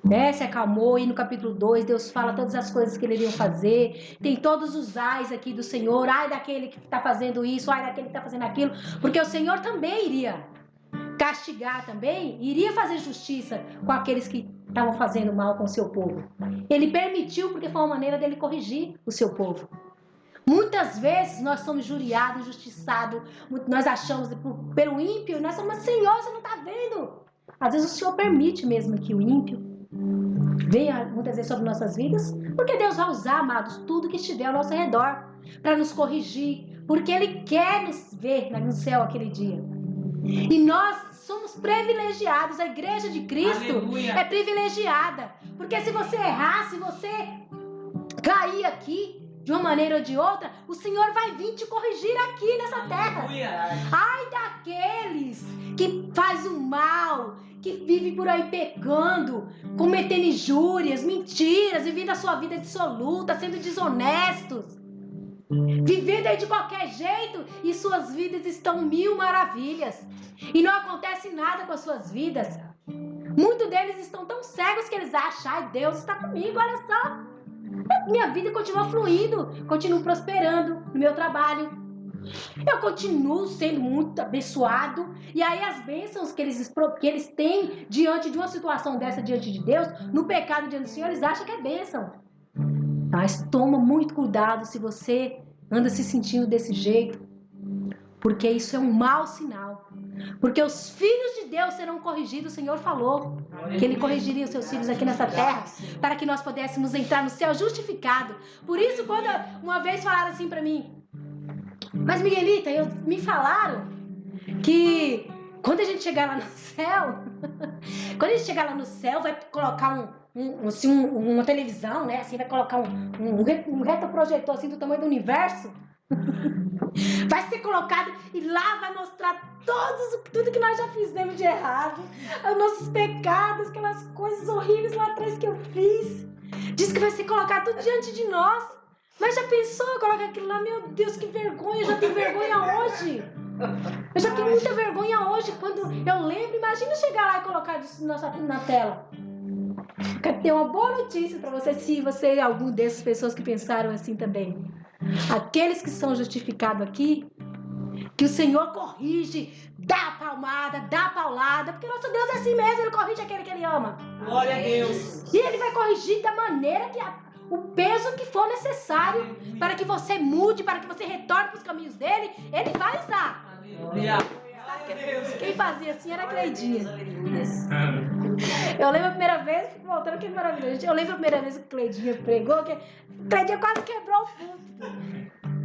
né? Se acalmou. E no capítulo 2 Deus fala todas as coisas que ele iria fazer. Tem todos os ais aqui do Senhor. Ai daquele que está fazendo isso, ai daquele que está fazendo aquilo. Porque o Senhor também iria castigar também, iria fazer justiça com aqueles que estavam fazendo mal com o seu povo. Ele permitiu porque foi uma maneira dele corrigir o seu povo. Muitas vezes nós somos injuriados, injustiçados, nós achamos pelo ímpio, nós somos, Senhor, você não está vendo? Às vezes o Senhor permite mesmo que o ímpio venha muitas vezes sobre nossas vidas, porque Deus vai usar, amados, tudo que estiver ao nosso redor para nos corrigir, porque Ele quer nos ver no céu aquele dia. E nós somos privilegiados, a igreja de Cristo é privilegiada, porque se você errar, se você cair aqui, de uma maneira ou de outra, o Senhor vai vir te corrigir aqui nessa terra. Ai daqueles que fazem o mal, que vivem por aí pecando, cometendo injúrias, mentiras, vivendo a sua vida dissoluta, sendo desonestos, vivendo aí de qualquer jeito, e suas vidas estão 1000 maravilhas. E não acontece nada com as suas vidas. Muitos deles estão tão cegos que eles acham, ai, Deus está comigo, olha só. Minha vida continua fluindo, continuo prosperando no meu trabalho. Eu continuo sendo muito abençoado. E aí as bênçãos que eles têm diante de uma situação dessa, diante de Deus, no pecado diante do Senhor, eles acham que é bênção. Mas toma muito cuidado se você anda se sentindo desse jeito, porque isso é um mau sinal. Porque os filhos de Deus serão corrigidos. O Senhor falou que Ele corrigiria os seus filhos aqui nessa terra, para que nós pudéssemos entrar no céu justificado. Por isso, quando uma vez falaram assim para mim, mas Miguelita, me falaram que quando a gente chegar lá no céu, quando a gente chegar lá no céu, vai colocar uma televisão, né? Assim, vai colocar um retroprojetor assim do tamanho do universo. Vai ser colocado e lá vai mostrar tudo que nós já fizemos de errado, os nossos pecados, aquelas coisas horríveis lá atrás que eu fiz. Diz que vai ser colocado tudo diante de nós. Mas já pensou, coloca aquilo lá? Meu Deus, que vergonha, eu já tenho vergonha hoje. Eu já tenho muita vergonha hoje. Quando eu lembro, imagina chegar lá e colocar isso na tela. Quero ter uma boa notícia para você, se você é algum dessas pessoas que pensaram assim também. Aqueles que são justificados aqui, que o Senhor corrige, dá palmada, dá paulada, porque nosso Deus é assim mesmo, Ele corrige aquele que Ele ama. Glória a Deus. E Ele vai corrigir da maneira que o peso que for necessário para que você mude, para que você retorne para os caminhos dele, Ele vai usar. Aleluia. Quem fazia assim era a Cleidinha. Eu lembro a primeira vez, voltando que maravilhoso. Eu lembro a primeira vez que a Cleidinha pregou, que a Cleidinha quase quebrou o púlpito.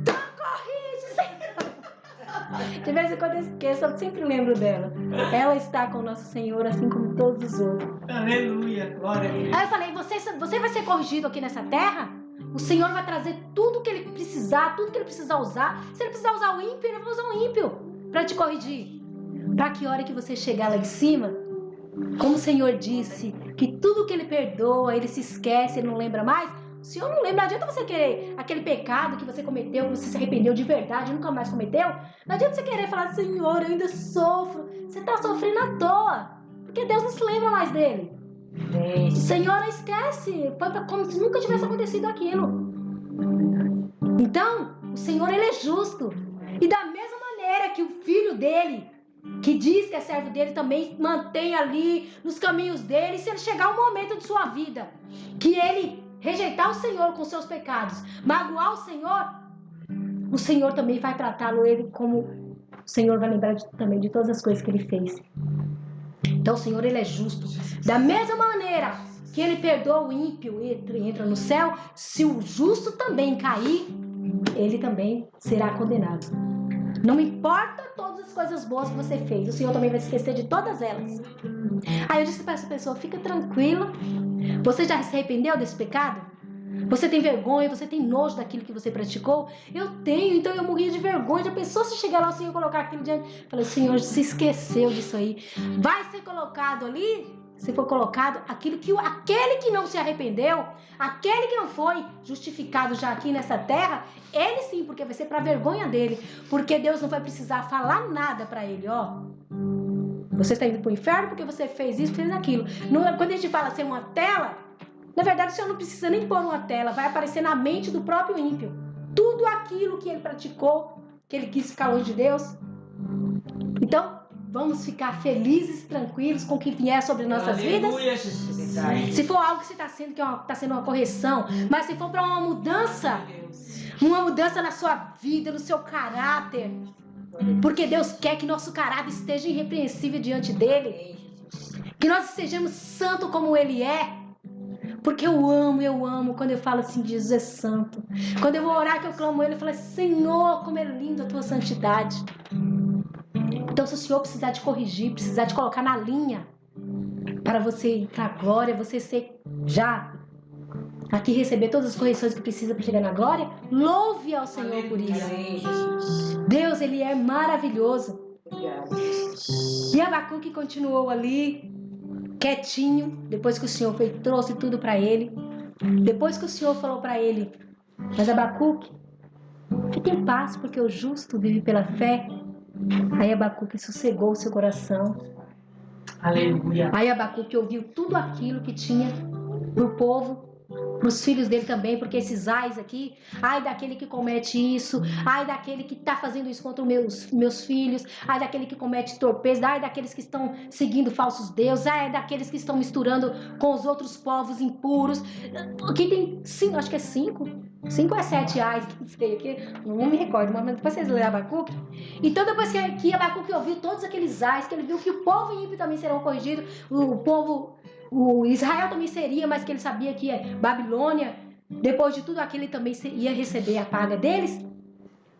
Então corrige, Senhor. De vez em quando eu esqueço, eu sempre lembro dela. Ela está com o nosso Senhor, assim como todos os outros. Aleluia, glória a Deus. Aí eu falei, você vai ser corrigido aqui nessa terra? O Senhor vai trazer tudo que Ele precisar, tudo que Ele precisar usar. Se Ele precisar usar o ímpio, Ele vai usar o ímpio para te corrigir. Para que hora que você chegar lá em cima, como o Senhor disse, que tudo que Ele perdoa, Ele se esquece, Ele não lembra mais. O Senhor não lembra, não adianta você querer aquele pecado que você cometeu, que você se arrependeu de verdade, nunca mais cometeu. Não adianta você querer falar, Senhor, eu ainda sofro. Você está sofrendo à toa, porque Deus não se lembra mais dele. O Senhor não esquece, foi como se nunca tivesse acontecido aquilo. Então, o Senhor, Ele é justo. E da mesma maneira que o filho dele, que diz que é servo dele, também mantém ali nos caminhos dele. Se ele chegar um momento de sua vida que ele rejeitar o Senhor com seus pecados, magoar o Senhor também vai tratá-lo ele como o Senhor vai lembrar também de todas as coisas que ele fez. Então o Senhor, ele é justo. Da mesma maneira que ele perdoa o ímpio e entra no céu, se o justo também cair, ele também será condenado. Não importa todas as coisas boas que você fez, o Senhor também vai se esquecer de todas elas. Aí eu disse para essa pessoa, fica tranquila. Você já se arrependeu desse pecado? Você tem vergonha, você tem nojo daquilo que você praticou? Eu tenho, então eu morria de vergonha. Já pensou se chegar lá o Senhor colocar aquilo diante? Falei, o Senhor se esqueceu disso aí. Vai ser colocado ali, se for colocado, aquele que não se arrependeu, aquele que não foi justificado já aqui nessa terra, ele sim, porque vai ser para vergonha dele. Porque Deus não vai precisar falar nada para ele, ó. Você está indo para o inferno porque você fez isso, fez aquilo. Quando a gente fala ser uma tela, na verdade o Senhor não precisa nem pôr uma tela, vai aparecer na mente do próprio ímpio. Tudo aquilo que ele praticou, que ele quis ficar longe de Deus. Então, vamos ficar felizes, tranquilos com o que vier sobre nossas vidas. Se for algo que você está sendo, que está sendo uma correção, mas se for para uma mudança na sua vida, no seu caráter, porque Deus quer que nosso caráter esteja irrepreensível diante dele, que nós estejamos santos como ele é. Porque eu amo quando eu falo assim, Jesus é santo. Quando eu vou orar, que eu clamo ele, eu falo, Senhor, como é linda a tua santidade. Então, se o Senhor precisar te corrigir, precisar te colocar na linha, para você ir para a glória, você ser já aqui, receber todas as correções que precisa para chegar na glória, louve ao Senhor por isso. Deus, ele é maravilhoso. E Abacuque continuou ali, quietinho, depois que o Senhor trouxe tudo para ele. Depois que o Senhor falou para ele, mas Abacuque, fique em paz, porque o justo vive pela fé. Aí Abacuque sossegou o seu coração. Aleluia. Aí Abacuque ouviu tudo aquilo que tinha pro povo, pros filhos dele também, porque esses ais aqui, ai daquele que comete isso, ai daquele que tá fazendo isso contra os meus filhos, ai daquele que comete torpeza, ai daqueles que estão seguindo falsos deuses, ai daqueles que estão misturando com os outros povos impuros. Aqui tem 5, acho que é 5 ou 7 ais, não sei, aqui, não me recordo, mas depois vocês leram Abacuque. Então depois que Abacuque ouviu todos aqueles ais, que ele viu que o povo ímpio também serão corrigidos, o Israel também seria, mas que ele sabia que Babilônia, depois de tudo aquilo, ele também ia receber a paga deles.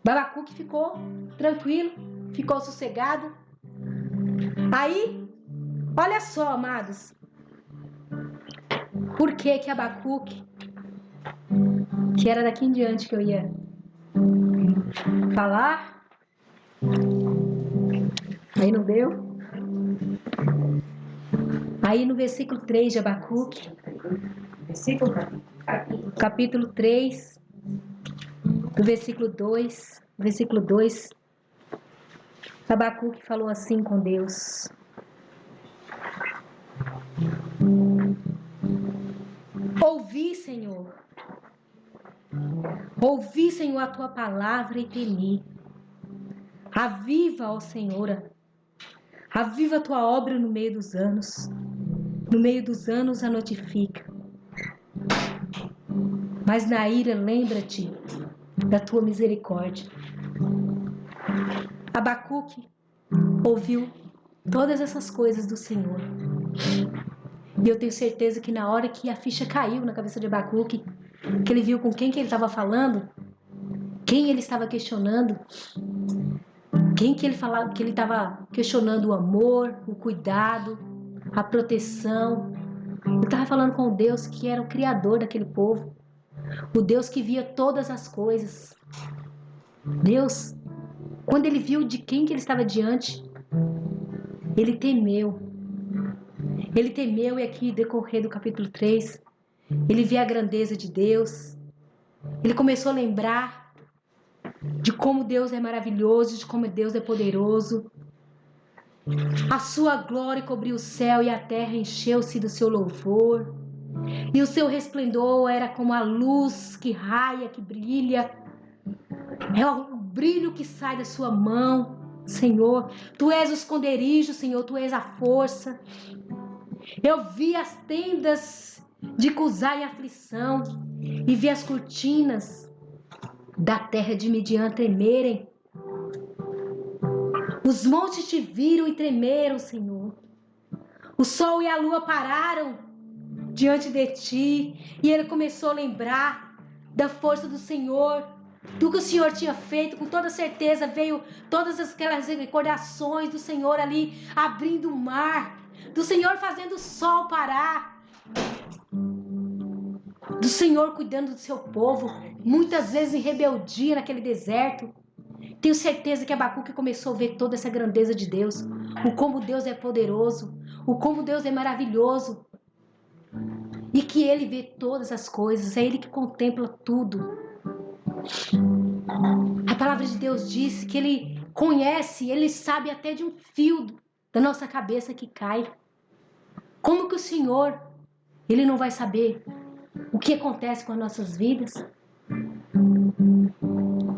Abacuque ficou tranquilo, ficou sossegado. Aí, olha só, amados, por que Abacuque, que era daqui em diante que eu ia falar, aí não deu. Aí no versículo 3 de Abacuque, capítulo 3, do versículo 2, Abacuque falou assim com Deus: ouvi, Senhor, a tua palavra e temi. Aviva, ó Senhor, aviva a tua obra no meio dos anos. No meio dos anos a notifica. Mas na ira lembra-te da tua misericórdia. Abacuque ouviu todas essas coisas do Senhor. E eu tenho certeza que na hora que a ficha caiu na cabeça de Abacuque, que ele viu com quem que ele estava falando, quem ele estava questionando, quem que ele falava, que ele estava questionando o amor, o cuidado, a proteção. Ele estava falando com o Deus que era o criador daquele povo, o Deus que via todas as coisas. Deus, quando ele viu de quem que ele estava diante, ele temeu. Ele temeu, e aqui, decorrer do capítulo 3, ele vê a grandeza de Deus. Ele começou a lembrar de como Deus é maravilhoso, de como Deus é poderoso. A sua glória cobriu o céu e a terra encheu-se do seu louvor. E o seu resplendor era como a luz que raia, que brilha. É o brilho que sai da sua mão, Senhor. Tu és o esconderijo, Senhor, tu és a força. Eu vi as tendas de Cusá em aflição e vi as cortinas da terra de Midian tremerem. Os montes te viram e tremeram, Senhor. O sol e a lua pararam diante de ti. E ele começou a lembrar da força do Senhor, do que o Senhor tinha feito. Com toda certeza veio todas aquelas recordações do Senhor ali abrindo o mar, do Senhor fazendo o sol parar, do Senhor cuidando do seu povo, muitas vezes em rebeldia naquele deserto. Tenho certeza que Abacuque começou a ver toda essa grandeza de Deus, o como Deus é poderoso, o como Deus é maravilhoso, e que ele vê todas as coisas, é ele que contempla tudo. A palavra de Deus diz que ele conhece, ele sabe até de um fio da nossa cabeça que cai. Como que o Senhor, ele não vai saber o que acontece com as nossas vidas?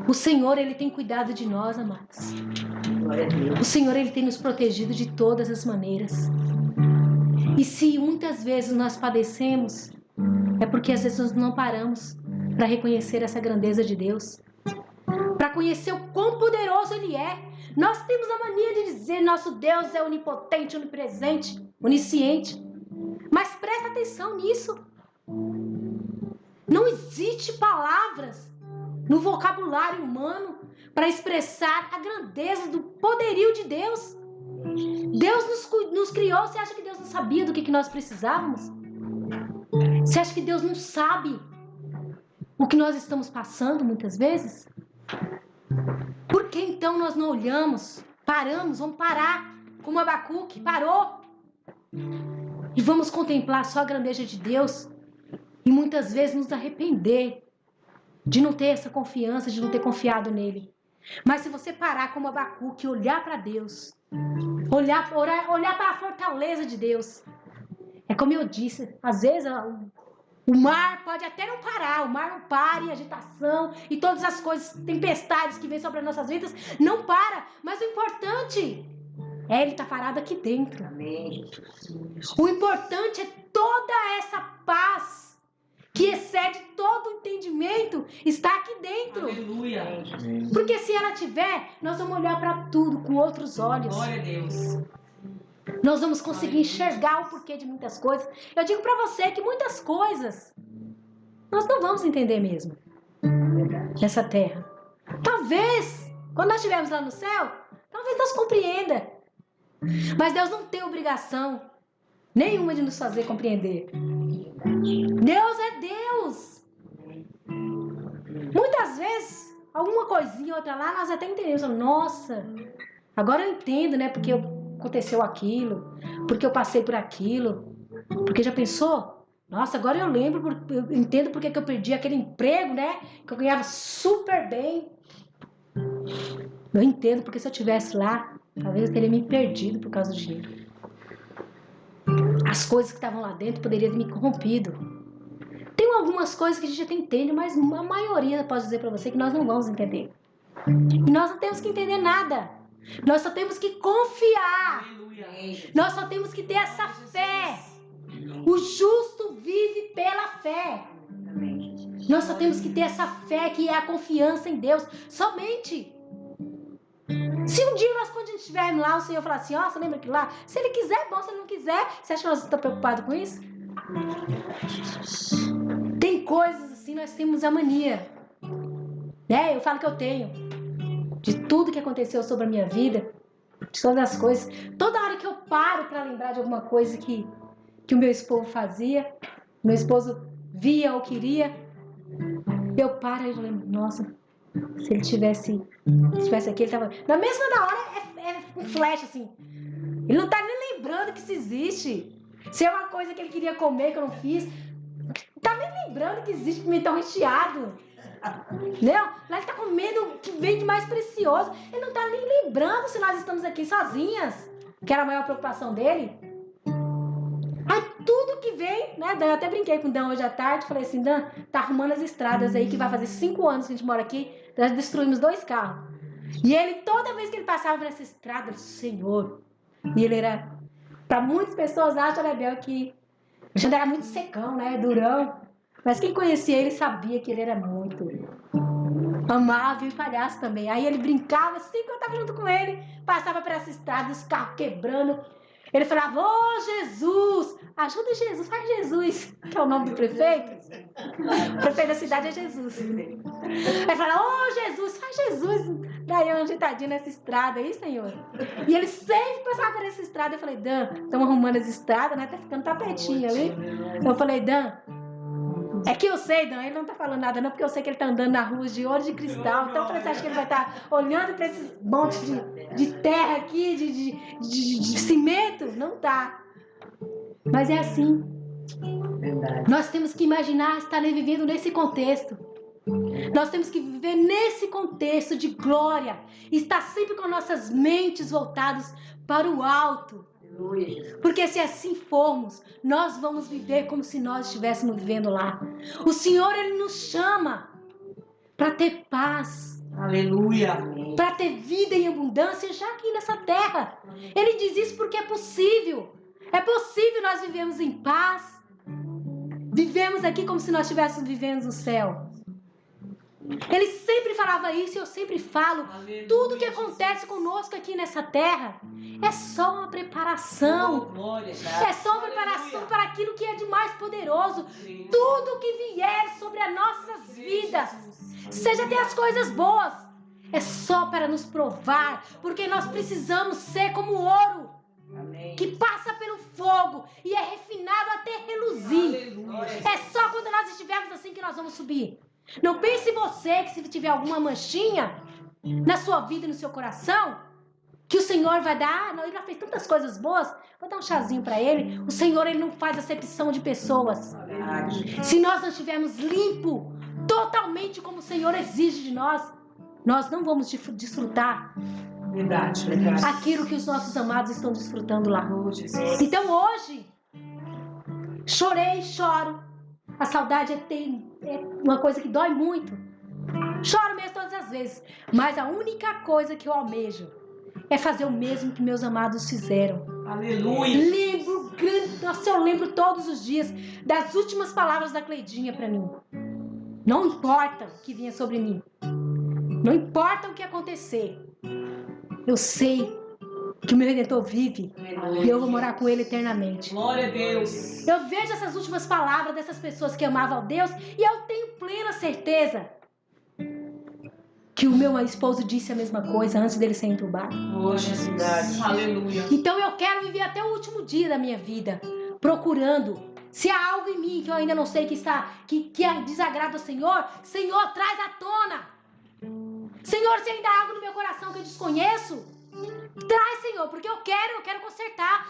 O Senhor, ele tem cuidado de nós, amados. O Senhor, ele tem nos protegido de todas as maneiras. E se muitas vezes nós padecemos, é porque às vezes nós não paramos para reconhecer essa grandeza de Deus, para conhecer o quão poderoso ele é. Nós temos a mania de dizer nosso Deus é onipotente, onipresente, onisciente. Mas presta atenção nisso. Não existe palavras no vocabulário humano para expressar a grandeza do poderio de Deus. Deus nos criou. Você acha que Deus não sabia do que nós precisávamos? Você acha que Deus não sabe o que nós estamos passando muitas vezes? Por que então nós não olhamos, paramos, vamos parar, como Abacuque parou, e vamos contemplar só a grandeza de Deus, e muitas vezes nos arrepender de não ter essa confiança, de não ter confiado nele. Mas se você parar como Abacuque, olhar para Deus, olhar para a fortaleza de Deus, é como eu disse, às vezes o mar pode até não parar, o mar não para, e agitação, e todas as coisas, tempestades que vêm sobre as nossas vidas, não para, mas o importante é ele estar parado aqui dentro. Amém. O importante é toda essa paz que excede todo o entendimento, está aqui dentro. Aleluia. Porque se ela tiver, nós vamos olhar para tudo com outros olhos. Glória a Deus. Nós vamos conseguir enxergar o porquê de muitas coisas. Eu digo para você que muitas coisas nós não vamos entender mesmo nessa terra. Talvez, quando nós estivermos lá no céu, talvez nós compreenda. Mas Deus não tem obrigação nenhuma de nos fazer compreender. Deus é Deus. Muitas vezes, alguma coisinha, outra lá, nós até entendemos. Nossa, agora eu entendo, né? Porque aconteceu aquilo, porque eu passei por aquilo. Porque já pensou? Nossa, agora eu lembro, eu entendo porque que eu perdi aquele emprego, né? Que eu ganhava super bem. Eu entendo porque se eu estivesse lá, talvez eu teria me perdido por causa do dinheiro. As coisas que estavam lá dentro poderiam ter me corrompido. Tem algumas coisas que a gente até entende, mas a maioria, posso dizer para você, que nós não vamos entender. E nós não temos que entender nada. Nós só temos que confiar. Aleluia. Nós só temos que ter essa fé. O justo vive pela fé. Nós só temos que ter essa fé, que é a confiança em Deus. Somente. Se um dia nós, quando a gente estiver lá, o Senhor falar assim, ó, você lembra aquilo lá? Se Ele quiser, bom, se Ele não quiser, você acha que nós estamos preocupados com isso? Tem coisas assim, nós temos a mania, né? Eu falo que eu tenho, de tudo que aconteceu sobre a minha vida, de todas as coisas. Toda hora que eu paro para lembrar de alguma coisa que o meu esposo fazia, meu esposo via ou queria, eu paro e eu lembro, nossa, se ele tivesse aqui, ele tava... Na mesma hora é um flash, assim. Ele não tá nem lembrando que isso existe. Se é uma coisa que ele queria comer, que eu não fiz, não tá nem lembrando que existe pimentão recheado. Não, lá ele tá comendo o que vem de mais precioso. Ele não tá nem lembrando se nós estamos aqui sozinhas, que era a maior preocupação dele. Aí tudo que vem, né, Dan, eu até brinquei com o Dan hoje à tarde, falei assim, Dan, tá arrumando as estradas aí, que vai fazer 5 anos que a gente mora aqui, nós destruímos 2 carros. E ele, toda vez que ele passava nessa estrada, ele, Senhor, e ele era, pra muitas pessoas acham, né, Bel, que o Xandé era muito secão, né, durão, mas quem conhecia ele sabia que ele era muito Amava e palhaço também. Aí ele brincava assim que eu estava junto com ele. Passava por essa estrada, os carros quebrando. Ele falava, ô Jesus, ajuda Jesus, faz Jesus. Que é o nome do prefeito. O prefeito da cidade é Jesus. Ele falava, ô Jesus, faz Jesus. Daí eu ajeitadinho nessa estrada aí, Senhor. E ele sempre passava por essa estrada. Eu falei, Dan, estamos arrumando as estradas, né? Tá ficando tapetinho ali. Eu falei, Dan, é que eu sei, Dan, ele não tá falando nada não, porque eu sei que ele tá andando na rua de ouro de cristal. Então eu falei, você acha que ele vai estar olhando para esses montes de terra aqui, de cimento? Não tá. Mas é assim. Verdade. Nós temos que imaginar estar vivendo nesse contexto. Nós temos que viver nesse contexto de glória. Estar sempre com nossas mentes voltadas para o alto. Porque se assim formos, nós vamos viver como se nós estivéssemos vivendo lá. O Senhor, Ele nos chama para ter paz. Aleluia. Para ter vida em abundância já aqui nessa terra. Ele diz isso porque é possível. É possível nós vivermos em paz. Vivemos aqui como se nós estivéssemos vivendo no céu. Ele sempre falava isso e eu sempre falo. Aleluia. Tudo que acontece conosco aqui nessa terra é só uma preparação. É só uma preparação para aquilo que é de mais poderoso. Tudo que vier sobre as nossas vidas, seja até as coisas boas, é só para nos provar. Porque nós precisamos ser como ouro. Amém. Que passa pelo fogo e é refinado até reluzir. Aleluia. É só quando nós estivermos assim que nós vamos subir. Não pense você que se tiver alguma manchinha na sua vida e no seu coração, que o Senhor vai dar, não, ele já fez tantas coisas boas, vou dar um chazinho para ele. O Senhor, ele não faz acepção de pessoas. Se nós não estivermos limpo, totalmente como o Senhor exige de nós, nós não vamos desfrutar verdade. Aquilo que os nossos amados estão desfrutando lá. Então hoje, chorei, choro. A saudade é uma coisa que dói muito. Choro mesmo todas as vezes. Mas a única coisa que eu almejo é fazer o mesmo que meus amados fizeram. Aleluia. Nossa, eu lembro todos os dias das últimas palavras da Cleidinha para mim. Não importa o que vinha sobre mim. Não importa o que acontecer. Eu sei que o meu Redentor vive. E eu vou morar com Ele eternamente. Glória a Deus. Eu vejo essas últimas palavras dessas pessoas que amavam a Deus e eu tenho plena certeza que o meu esposo disse a mesma coisa antes dele ser entubado. Oh, Jesus. Aleluia. Então eu quero viver até o último dia da minha vida procurando. Se há algo em mim que eu ainda não sei que desagrada ao Senhor, Senhor, traz à tona. Senhor, se ainda há algo no meu coração que eu desconheço, traz, Senhor, porque eu quero consertar.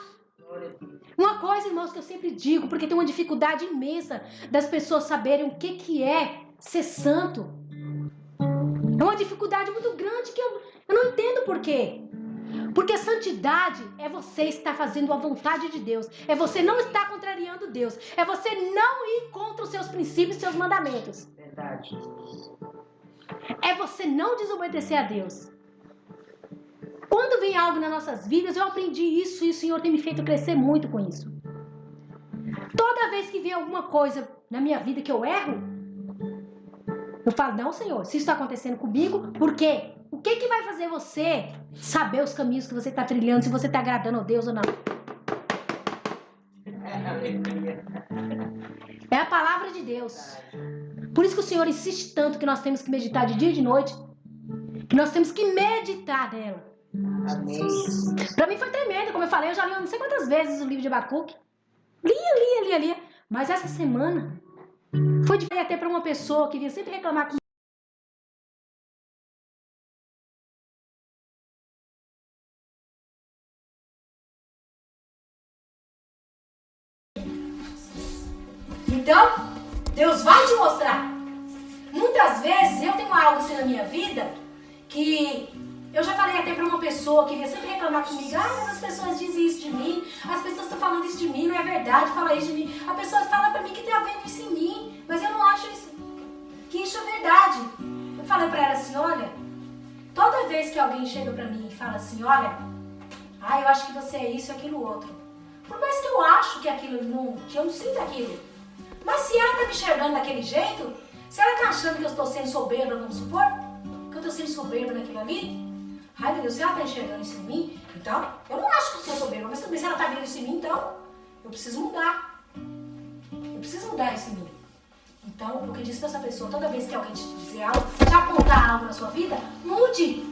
Uma coisa, irmãos, que eu sempre digo, porque tem uma dificuldade imensa das pessoas saberem o que é ser santo. É uma dificuldade muito grande que eu não entendo por quê. Porque santidade é você estar fazendo a vontade de Deus. É você não estar contrariando Deus. É você não ir contra os seus princípios e seus mandamentos. Verdade. É você não desobedecer a Deus. Quando vem algo nas nossas vidas, eu aprendi isso e o Senhor tem me feito crescer muito com isso. Toda vez que vem alguma coisa na minha vida que eu erro, eu falo, não, Senhor, se isso está acontecendo comigo, por quê? O que vai fazer você saber os caminhos que você está trilhando, se você está agradando a Deus ou não? É a palavra de Deus. Por isso que o Senhor insiste tanto que nós temos que meditar de dia e de noite, que nós temos que meditar nela. Para mim foi tremendo, como eu falei, eu já li não sei quantas vezes o livro de Abacuque. Lia. Mas essa semana foi de até para uma pessoa que vinha sempre reclamar com Então, Deus vai te mostrar. Muitas vezes eu tenho algo assim na minha vida que eu já falei até pra uma pessoa que vinha sempre reclamar comigo. Mas as pessoas dizem isso de mim. As pessoas estão falando isso de mim. Não é verdade, fala isso de mim. A pessoa fala pra mim que tá vendo isso em mim. Mas eu não acho que isso é verdade. Eu falei pra ela assim, olha, toda vez que alguém chega pra mim e fala assim, olha, eu acho que você é isso e aquilo outro. Por mais que eu acho que aquilo que eu não sinto aquilo. Mas se ela tá me enxergando daquele jeito, se ela tá achando que eu estou sendo soberba, vamos supor, estou sendo soberba naquilo ali? Ai, meu Deus, se ela está enxergando isso em mim, então, eu não acho que eu sou soberba, mas também se ela está vendo isso em mim, então, eu preciso mudar. Eu preciso mudar isso em mim. Então, o que diz para essa pessoa, toda vez que alguém te dizer algo, te apontar algo na sua vida, mude.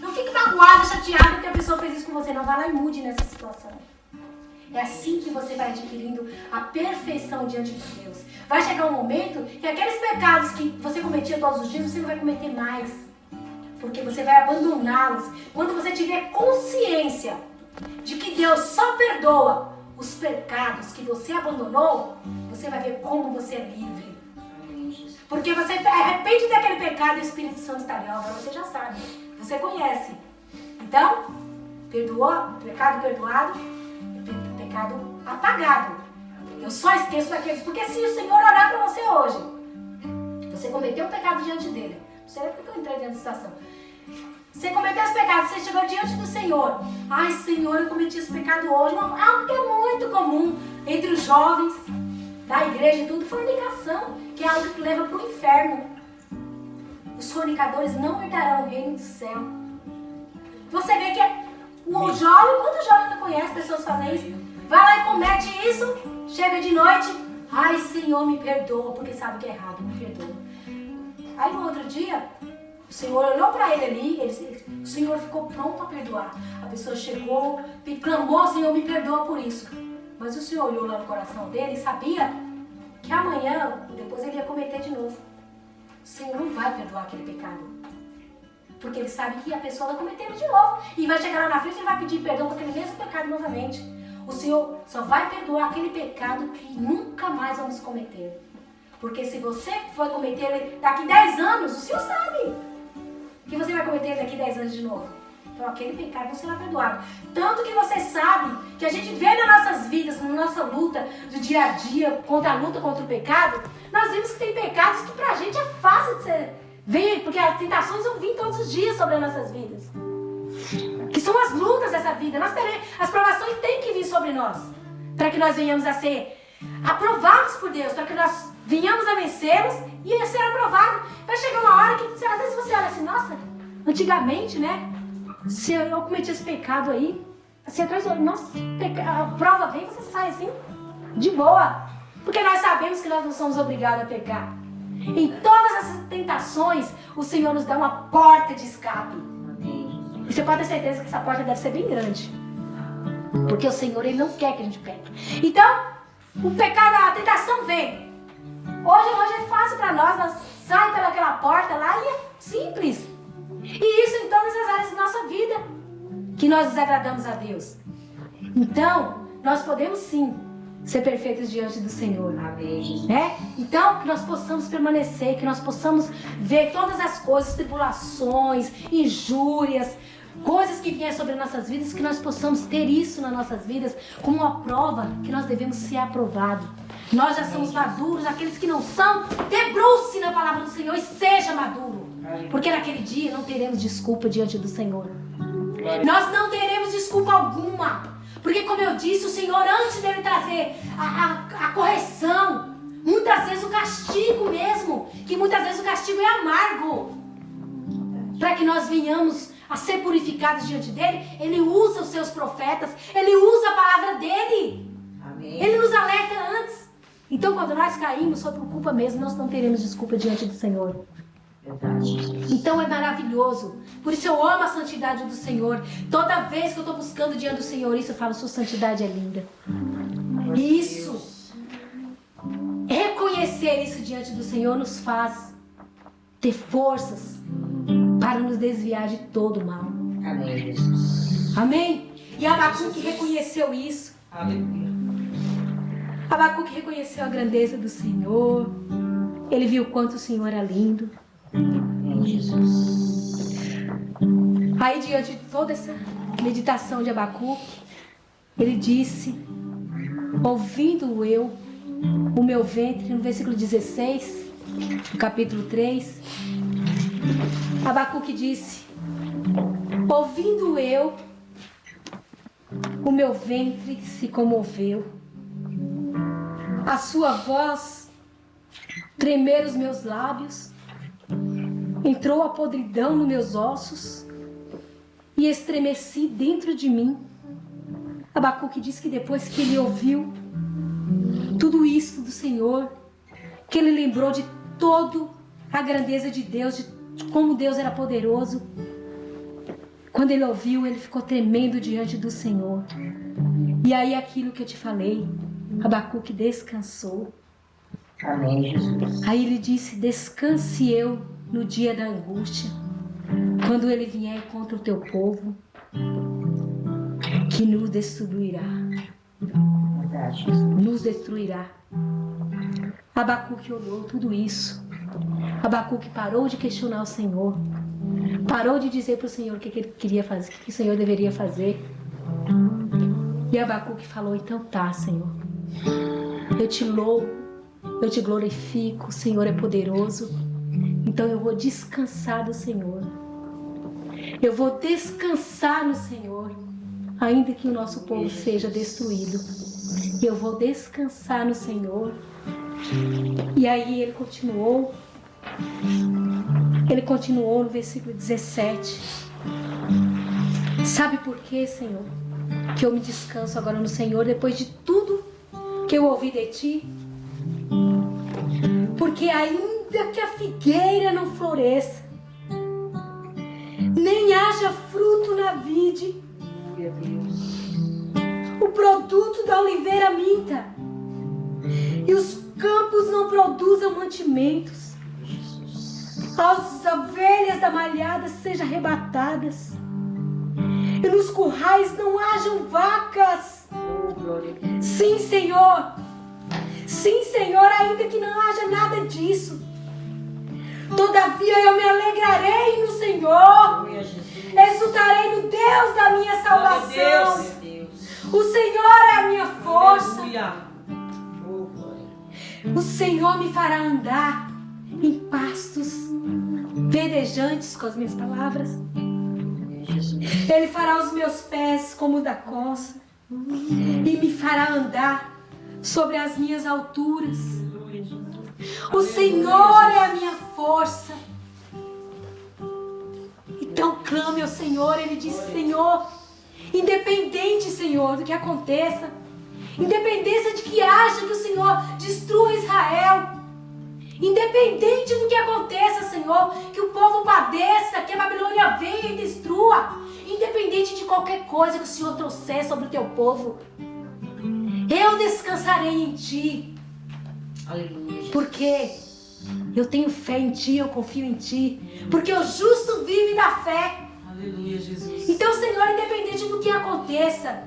Não fique magoada, chateada porque a pessoa fez isso com você. Não, vai lá e mude nessa situação. É assim que você vai adquirindo a perfeição diante de Deus. Vai chegar um momento que aqueles pecados que você cometia todos os dias, você não vai cometer mais. Porque você vai abandoná-los. Quando você tiver consciência de que Deus só perdoa os pecados que você abandonou, você vai ver como você é livre. Porque você arrepende daquele pecado e o Espírito Santo está ali. Agora você já sabe. Você conhece. Então, perdoou, pecado perdoado, pecado apagado. Eu só esqueço daqueles. Porque se o Senhor orar para você hoje, você cometeu um pecado diante dele. Não sei porque eu entrei dentro da situação. Você cometeu esse pecado, você chegou diante do Senhor. Ai, Senhor, eu cometi esse pecado hoje. Algo que é muito comum entre os jovens da igreja e tudo, fornicação, que é algo que leva para o inferno. Os fornicadores não herdarão o reino do céu. Você vê que o jovem, quantos jovens não conhecem pessoas fazem isso? Vai lá e comete isso, chega de noite, ai, Senhor, me perdoa, porque sabe que é errado, me perdoa. Aí no outro dia, o Senhor olhou para ele ali, o Senhor ficou pronto a perdoar. A pessoa chegou e clamou, Senhor, me perdoa por isso. Mas o Senhor olhou lá no coração dele e sabia que amanhã, depois ele ia cometer de novo. O Senhor não vai perdoar aquele pecado. Porque ele sabe que a pessoa vai cometer de novo. E vai chegar lá na frente e vai pedir perdão por aquele mesmo pecado novamente. O Senhor só vai perdoar aquele pecado que nunca mais vamos cometer. Porque se você for cometer ele daqui 10 anos, o Senhor sabe que você vai cometer daqui 10 anos de novo. Então aquele pecado não será perdoado. Tanto que você sabe que a gente vê nas nossas vidas, na nossa luta do dia a dia, contra a luta contra o pecado, nós vimos que tem pecados que pra gente é fácil de ser ver, porque as tentações vão vir todos os dias sobre as nossas vidas. Que são as lutas dessa vida. As provações têm que vir sobre nós. Para que nós venhamos a ser aprovados por Deus. Para que nós venhamos a vencê-los e a ser aprovados. Vai chegar uma hora que às vezes você olha assim, nossa, antigamente, né? Se eu cometi esse pecado aí, assim atrás do olho, nossa, a prova vem, você sai assim, de boa. Porque nós sabemos que nós não somos obrigados a pecar. Em todas essas tentações, o Senhor nos dá uma porta de escape. E você pode ter certeza que essa porta deve ser bem grande. Porque o Senhor, Ele não quer que a gente peque. Então, o pecado, a tentação vem. Hoje é fácil para nós saímos pelaquela porta lá e é simples. E isso em todas as áreas da nossa vida, que nós desagradamos a Deus. Então, nós podemos sim ser perfeitos diante do Senhor. Amém. Né? Então, que nós possamos permanecer, que nós possamos ver todas as coisas, tribulações, injúrias, coisas que vêm sobre nossas vidas, que nós possamos ter isso nas nossas vidas como uma prova que nós devemos ser aprovados. Nós já somos maduros, aqueles que não são, debruce na palavra do Senhor e seja maduro. Porque naquele dia não teremos desculpa diante do Senhor. Nós não teremos desculpa alguma. Porque como eu disse, o Senhor, antes dele trazer a correção, muitas vezes o castigo mesmo, que muitas vezes o castigo é amargo, para que nós venhamos a ser purificados diante dele, ele usa os seus profetas, ele usa a palavra dele. Amém. Ele nos alerta antes. Então quando nós caímos, foi por culpa mesmo, nós não teremos desculpa diante do Senhor. Verdade. Então é maravilhoso. Por isso eu amo a santidade do Senhor. Toda vez que eu estou buscando diante do Senhor isso, eu falo, sua santidade é linda. E isso, reconhecer isso diante do Senhor nos faz ter forças para nos desviar de todo o mal. Amém, Jesus. Amém? E Abacuque reconheceu isso. Aleluia. Abacuque reconheceu a grandeza do Senhor. Ele viu o quanto o Senhor era lindo. Amém, Jesus. Aí, diante de toda essa meditação de Abacuque, ele disse, ouvindo eu o meu ventre, no versículo 16, no capítulo 3, Abacuque disse, ouvindo eu, o meu ventre se comoveu, a sua voz tremer os meus lábios, Entrou a podridão nos meus ossos e estremeci dentro de mim. Abacuque diz que depois que ele ouviu tudo isso do Senhor, que ele lembrou de toda a grandeza de Deus, de como Deus era poderoso. Quando ele ouviu, ele ficou tremendo diante do Senhor. E aí aquilo que eu te falei, Abacuque descansou. Amém, Jesus. Aí ele disse: descanse eu no dia da angústia, quando ele vier contra o teu povo, que nos destruirá. Verdade, Jesus. Nos destruirá. Abacuque olhou tudo isso. Abacuque parou de questionar o Senhor. Parou de dizer para o Senhor o que ele queria fazer, o que o Senhor deveria fazer. E Abacuque falou: então tá, Senhor. Eu te louvo, eu te glorifico, o Senhor é poderoso. Então eu vou descansar do Senhor. Eu vou descansar no Senhor, ainda que o nosso povo seja destruído. Eu vou descansar no Senhor. E aí ele continuou no versículo 17. Sabe por quê, Senhor, que eu me descanso agora no Senhor depois de tudo que eu ouvi de ti? Porque ainda que a figueira não floresça, nem haja fruto na vide, o produto da oliveira minta, e os campos não produzam mantimentos, as ovelhas da malhada sejam arrebatadas, e nos currais não hajam vacas. Sim, Senhor. Sim, Senhor, ainda que não haja nada disso, todavia eu me alegrarei no Senhor, exultarei no Deus da minha salvação. O Senhor é a minha força. O Senhor me fará andar em pastos verdejantes, com as minhas palavras. Ele fará os meus pés como o da coça e me fará andar sobre as minhas alturas. O Senhor é a minha força. Então clame ao Senhor. Ele diz: Senhor, independente, Senhor, do que aconteça, independência de que haja que o Senhor destrua Israel, independente do que aconteça, Senhor, que o povo padeça, que a Babilônia venha e destrua, independente de qualquer coisa que o Senhor trouxer sobre o teu povo, eu descansarei em ti. Aleluia. Porque eu tenho fé em ti, eu confio em ti, porque o justo vive da fé. Aleluia, Jesus. Então, Senhor, independente do que aconteça,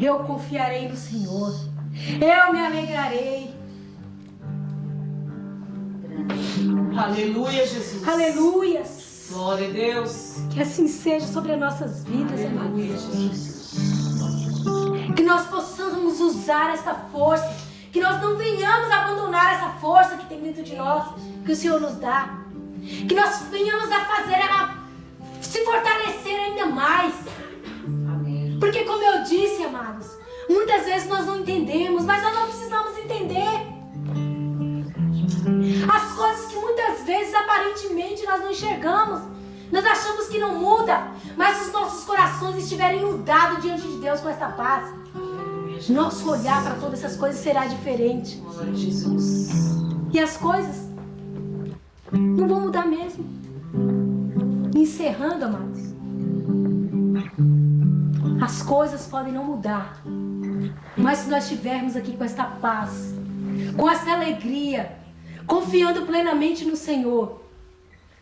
eu confiarei no Senhor, eu me alegrarei. Aleluia, Jesus. Aleluias. Glória a Deus. Que assim seja sobre as nossas vidas, Aleluia, amados. Jesus. Que nós possamos usar essa força, que nós não venhamos abandonar essa força que tem dentro de nós, que o Senhor nos dá. Que nós venhamos a fazer ela se fortalecer ainda mais. Amém. Porque como eu disse, amados, muitas vezes nós não entendemos, mas nós não precisamos entender. As coisas que muitas vezes aparentemente nós não enxergamos, nós achamos que não muda, mas se os nossos corações estiverem mudados diante de Deus com esta paz, nosso olhar para todas essas coisas será diferente. Glória a Jesus. E as coisas não vão mudar mesmo. Encerrando, amados, as coisas podem não mudar, mas se nós estivermos aqui com esta paz, com essa alegria, confiando plenamente no Senhor,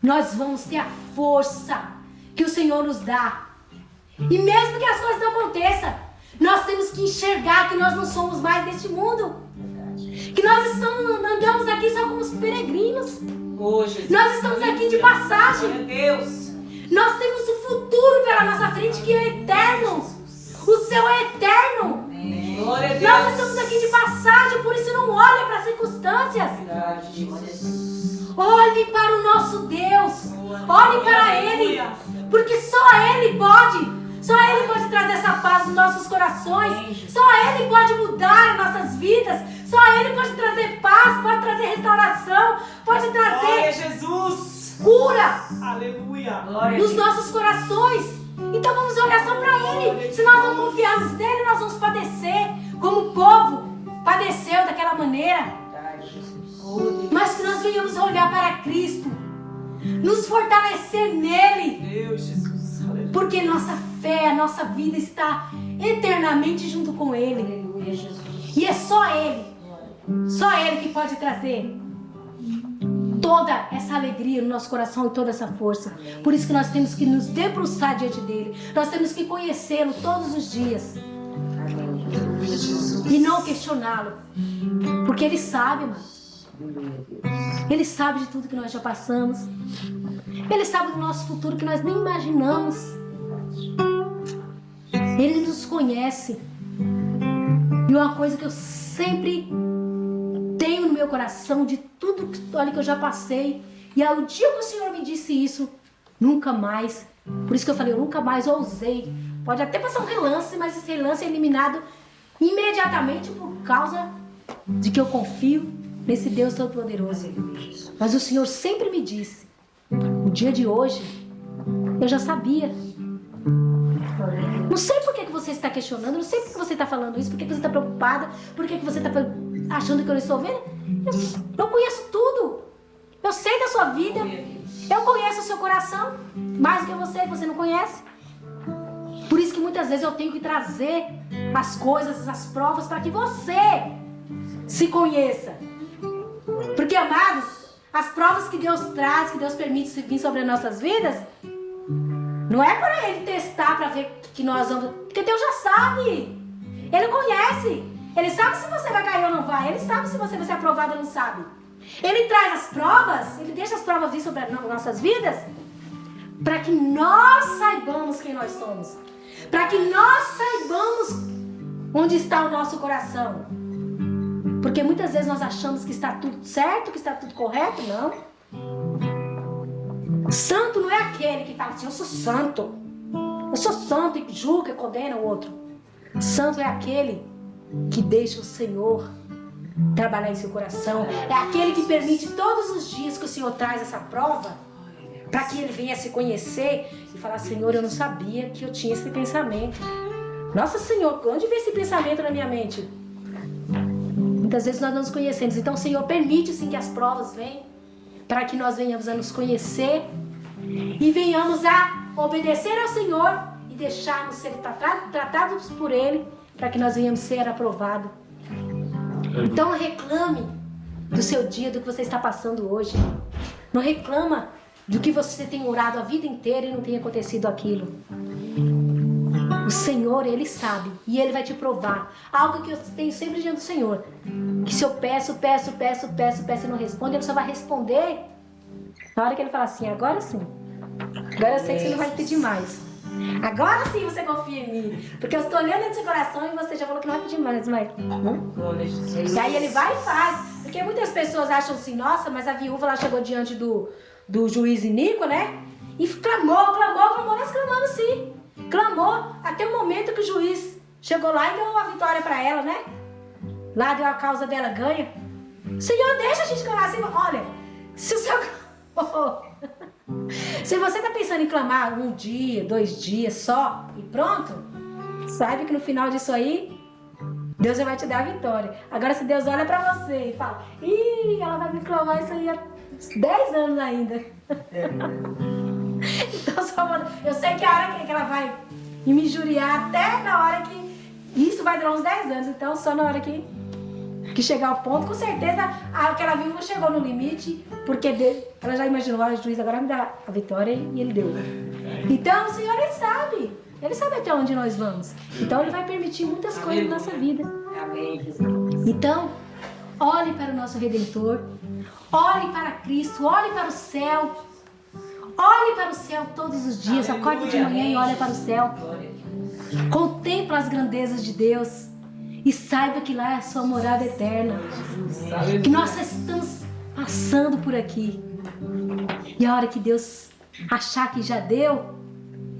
nós vamos ter a força que o Senhor nos dá. E mesmo que as coisas não aconteçam, nós temos que enxergar que nós não somos mais deste mundo, que nós andamos aqui só como os peregrinos. Oh, Jesus. Nós estamos aqui de passagem. Glória a Deus. Nós temos o futuro pela nossa frente, que é eterno. O céu é eterno. Glória a Deus. Nós estamos aqui de passagem, por isso não olhe para as circunstâncias. Verdade, Jesus. Olhe para o nosso Deus. Olhe para Ele. Porque só Ele pode. Só Ele pode trazer essa paz nos nossos corações. Só Ele pode mudar nossas vidas. Só Só Ele pode trazer paz, pode trazer restauração, pode Glória a trazer Jesus. cura Aleluia. nos nossos corações. Então vamos olhar só para Ele. Se nós não confiarmos nele, nós vamos padecer, como o povo padeceu daquela maneira. Mas que nós venhamos olhar para Cristo, nos fortalecer nele, Deus, Jesus. Aleluia. porque nossa fé, a nossa vida está eternamente junto com Ele. Aleluia, Jesus. E é só Ele que pode trazer toda essa alegria no nosso coração e toda essa força. Por isso que nós temos que nos debruçar diante dele. Nós temos que conhecê-lo todos os dias e não questioná-lo, porque ele sabe, mano. Ele sabe de tudo que nós já passamos. Ele sabe do nosso futuro que nós nem imaginamos. Ele nos conhece. E uma coisa que eu sempre tenho no meu coração, de tudo olha, que eu já passei, e ao dia que o Senhor me disse isso, nunca mais. Por isso que eu falei, eu nunca mais ousei. Pode até passar um relance, mas esse relance é eliminado imediatamente por causa de que eu confio nesse Deus Todo-Poderoso. Mas o Senhor sempre me disse, o dia de hoje, eu já sabia. Não sei por que você está questionando, não sei por que você está falando isso, por que você está preocupada, por que você está achando que eu não estou vendo. Eu conheço tudo. Eu sei da sua vida. Eu conheço o seu coração mais do que você não conhece. Por isso que muitas vezes eu tenho que trazer as coisas, as provas, para que você se conheça. Porque, amados, as provas que Deus traz, que Deus permite vir sobre as nossas vidas, não é para Ele testar, para ver que nós vamos... Porque Deus já sabe. Ele conhece. Ele sabe se você vai cair ou não vai. Ele sabe se você vai ser aprovado ou não sabe. Ele traz as provas, Ele deixa as provas vir sobre as nossas vidas, para que nós saibamos quem nós somos. Para que nós saibamos onde está o nosso coração. Porque muitas vezes nós achamos que está tudo certo, que está tudo correto. Não. Santo não é aquele que fala assim, eu sou santo. Eu sou santo e julga e condena o outro. Santo é aquele que deixa o Senhor trabalhar em seu coração. É aquele que permite todos os dias que o Senhor traz essa prova, para que ele venha se conhecer e falar, Senhor, eu não sabia que eu tinha esse pensamento. Nossa, Senhor, onde veio esse pensamento na minha mente? Muitas vezes nós não nos conhecemos. Então o Senhor permite sim que as provas venham, para que nós venhamos a nos conhecer e venhamos a obedecer ao Senhor e deixarmos ser tratados por Ele, para que nós venhamos ser aprovados. Então não reclame do seu dia, do que você está passando hoje. Não reclama do que você tem orado a vida inteira e não tem acontecido aquilo. O Senhor, Ele sabe e Ele vai te provar. Algo que eu tenho sempre diante do Senhor, que se eu peço e não responde, Ele só vai responder na hora que Ele fala assim, agora sim. Agora eu sei que você não vai pedir mais. Agora sim você confia em mim. Porque eu estou olhando no seu coração e você já falou que não vai pedir mais, mas... E aí Ele vai e faz. Porque muitas pessoas acham assim, nossa, mas a viúva lá chegou diante do juiz iníquo, né? E clamou. Nós clamamos sim. Clamou até o momento que o juiz chegou lá e deu uma vitória para ela, né? Lá deu a causa dela ganha. Senhor, deixa a gente clamar assim. Olha, se o seu... Se você está pensando em clamar 1 dia, 2 dias só e pronto, saiba que no final disso aí, Deus já vai te dar a vitória. Agora, se Deus olha para você e fala, ih, ela vai me clamar isso aí há 10 anos ainda. Então, eu sei que a hora que ela vai me injuriar, até na hora que... Isso vai durar uns 10 anos, então só na hora que chegar ao ponto, com certeza aquela viúva chegou no limite, porque ela já imaginou, o juiz agora me dá a vitória e ele deu. Então o Senhor, Ele sabe até onde nós vamos. Então Ele vai permitir muitas coisas na nossa vida. Então, olhe para o nosso Redentor, olhe para Cristo, olhe para o céu. Olhe para o céu todos os dias, acorde de manhã e olhe para o céu. Contempla as grandezas de Deus. E saiba que lá é a sua morada eterna. Que nós estamos passando por aqui. E a hora que Deus achar que já deu,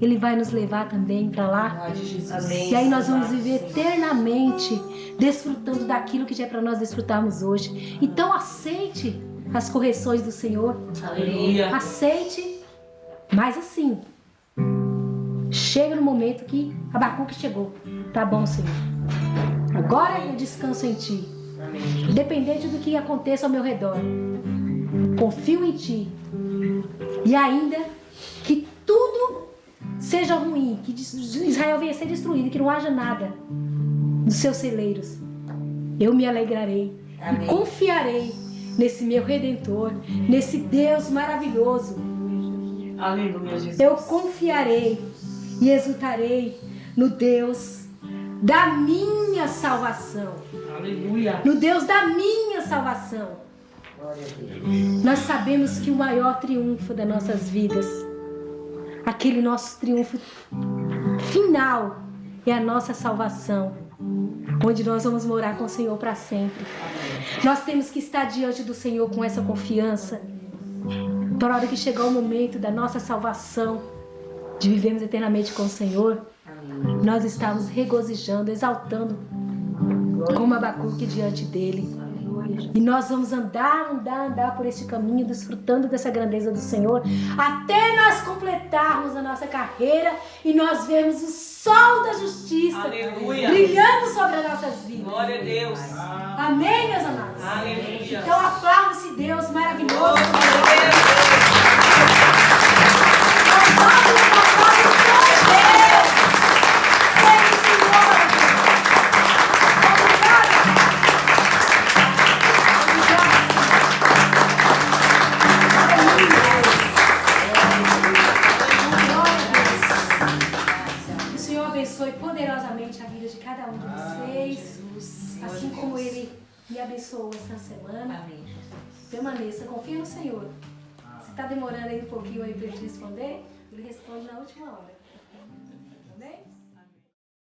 Ele vai nos levar também para lá. Amém. E aí nós vamos viver eternamente desfrutando daquilo que já é para nós desfrutarmos hoje. Então aceite as correções do Senhor. Aleluia. Aceite. Mas assim, chega no momento que Abacuque chegou. Tá bom, Senhor. Agora eu descanso em Ti. Independente do que aconteça ao meu redor. Confio em Ti. E ainda que tudo seja ruim, que Israel venha a ser destruído, que não haja nada nos seus celeiros, eu me alegrarei. Amém. E confiarei nesse meu Redentor, nesse Deus maravilhoso. Aleluia, Jesus. Eu confiarei e exultarei no Deus da minha salvação. Aleluia. No Deus da minha salvação. Glória a Deus. Nós sabemos que o maior triunfo das nossas vidas, aquele nosso triunfo final, é a nossa salvação, onde nós vamos morar com o Senhor para sempre. Nós temos que estar diante do Senhor com essa confiança, para a hora que chegar o momento da nossa salvação, de vivermos eternamente com o Senhor, nós estamos regozijando, exaltando como Abacuque diante dele. E nós vamos andar por este caminho, desfrutando dessa grandeza do Senhor, até nós completarmos a nossa carreira e nós vemos o sol da justiça, aleluia, brilhando sobre as nossas vidas. Glória a Deus. Amém, meus amados? Aleluia. Então aplauda esse Deus maravilhoso. Poderosamente a vida de cada um de vocês, assim como Ele me abençoou esta semana. Permaneça, confia no Senhor. Se está demorando aí um pouquinho aí para Ele responder, Ele responde na última hora.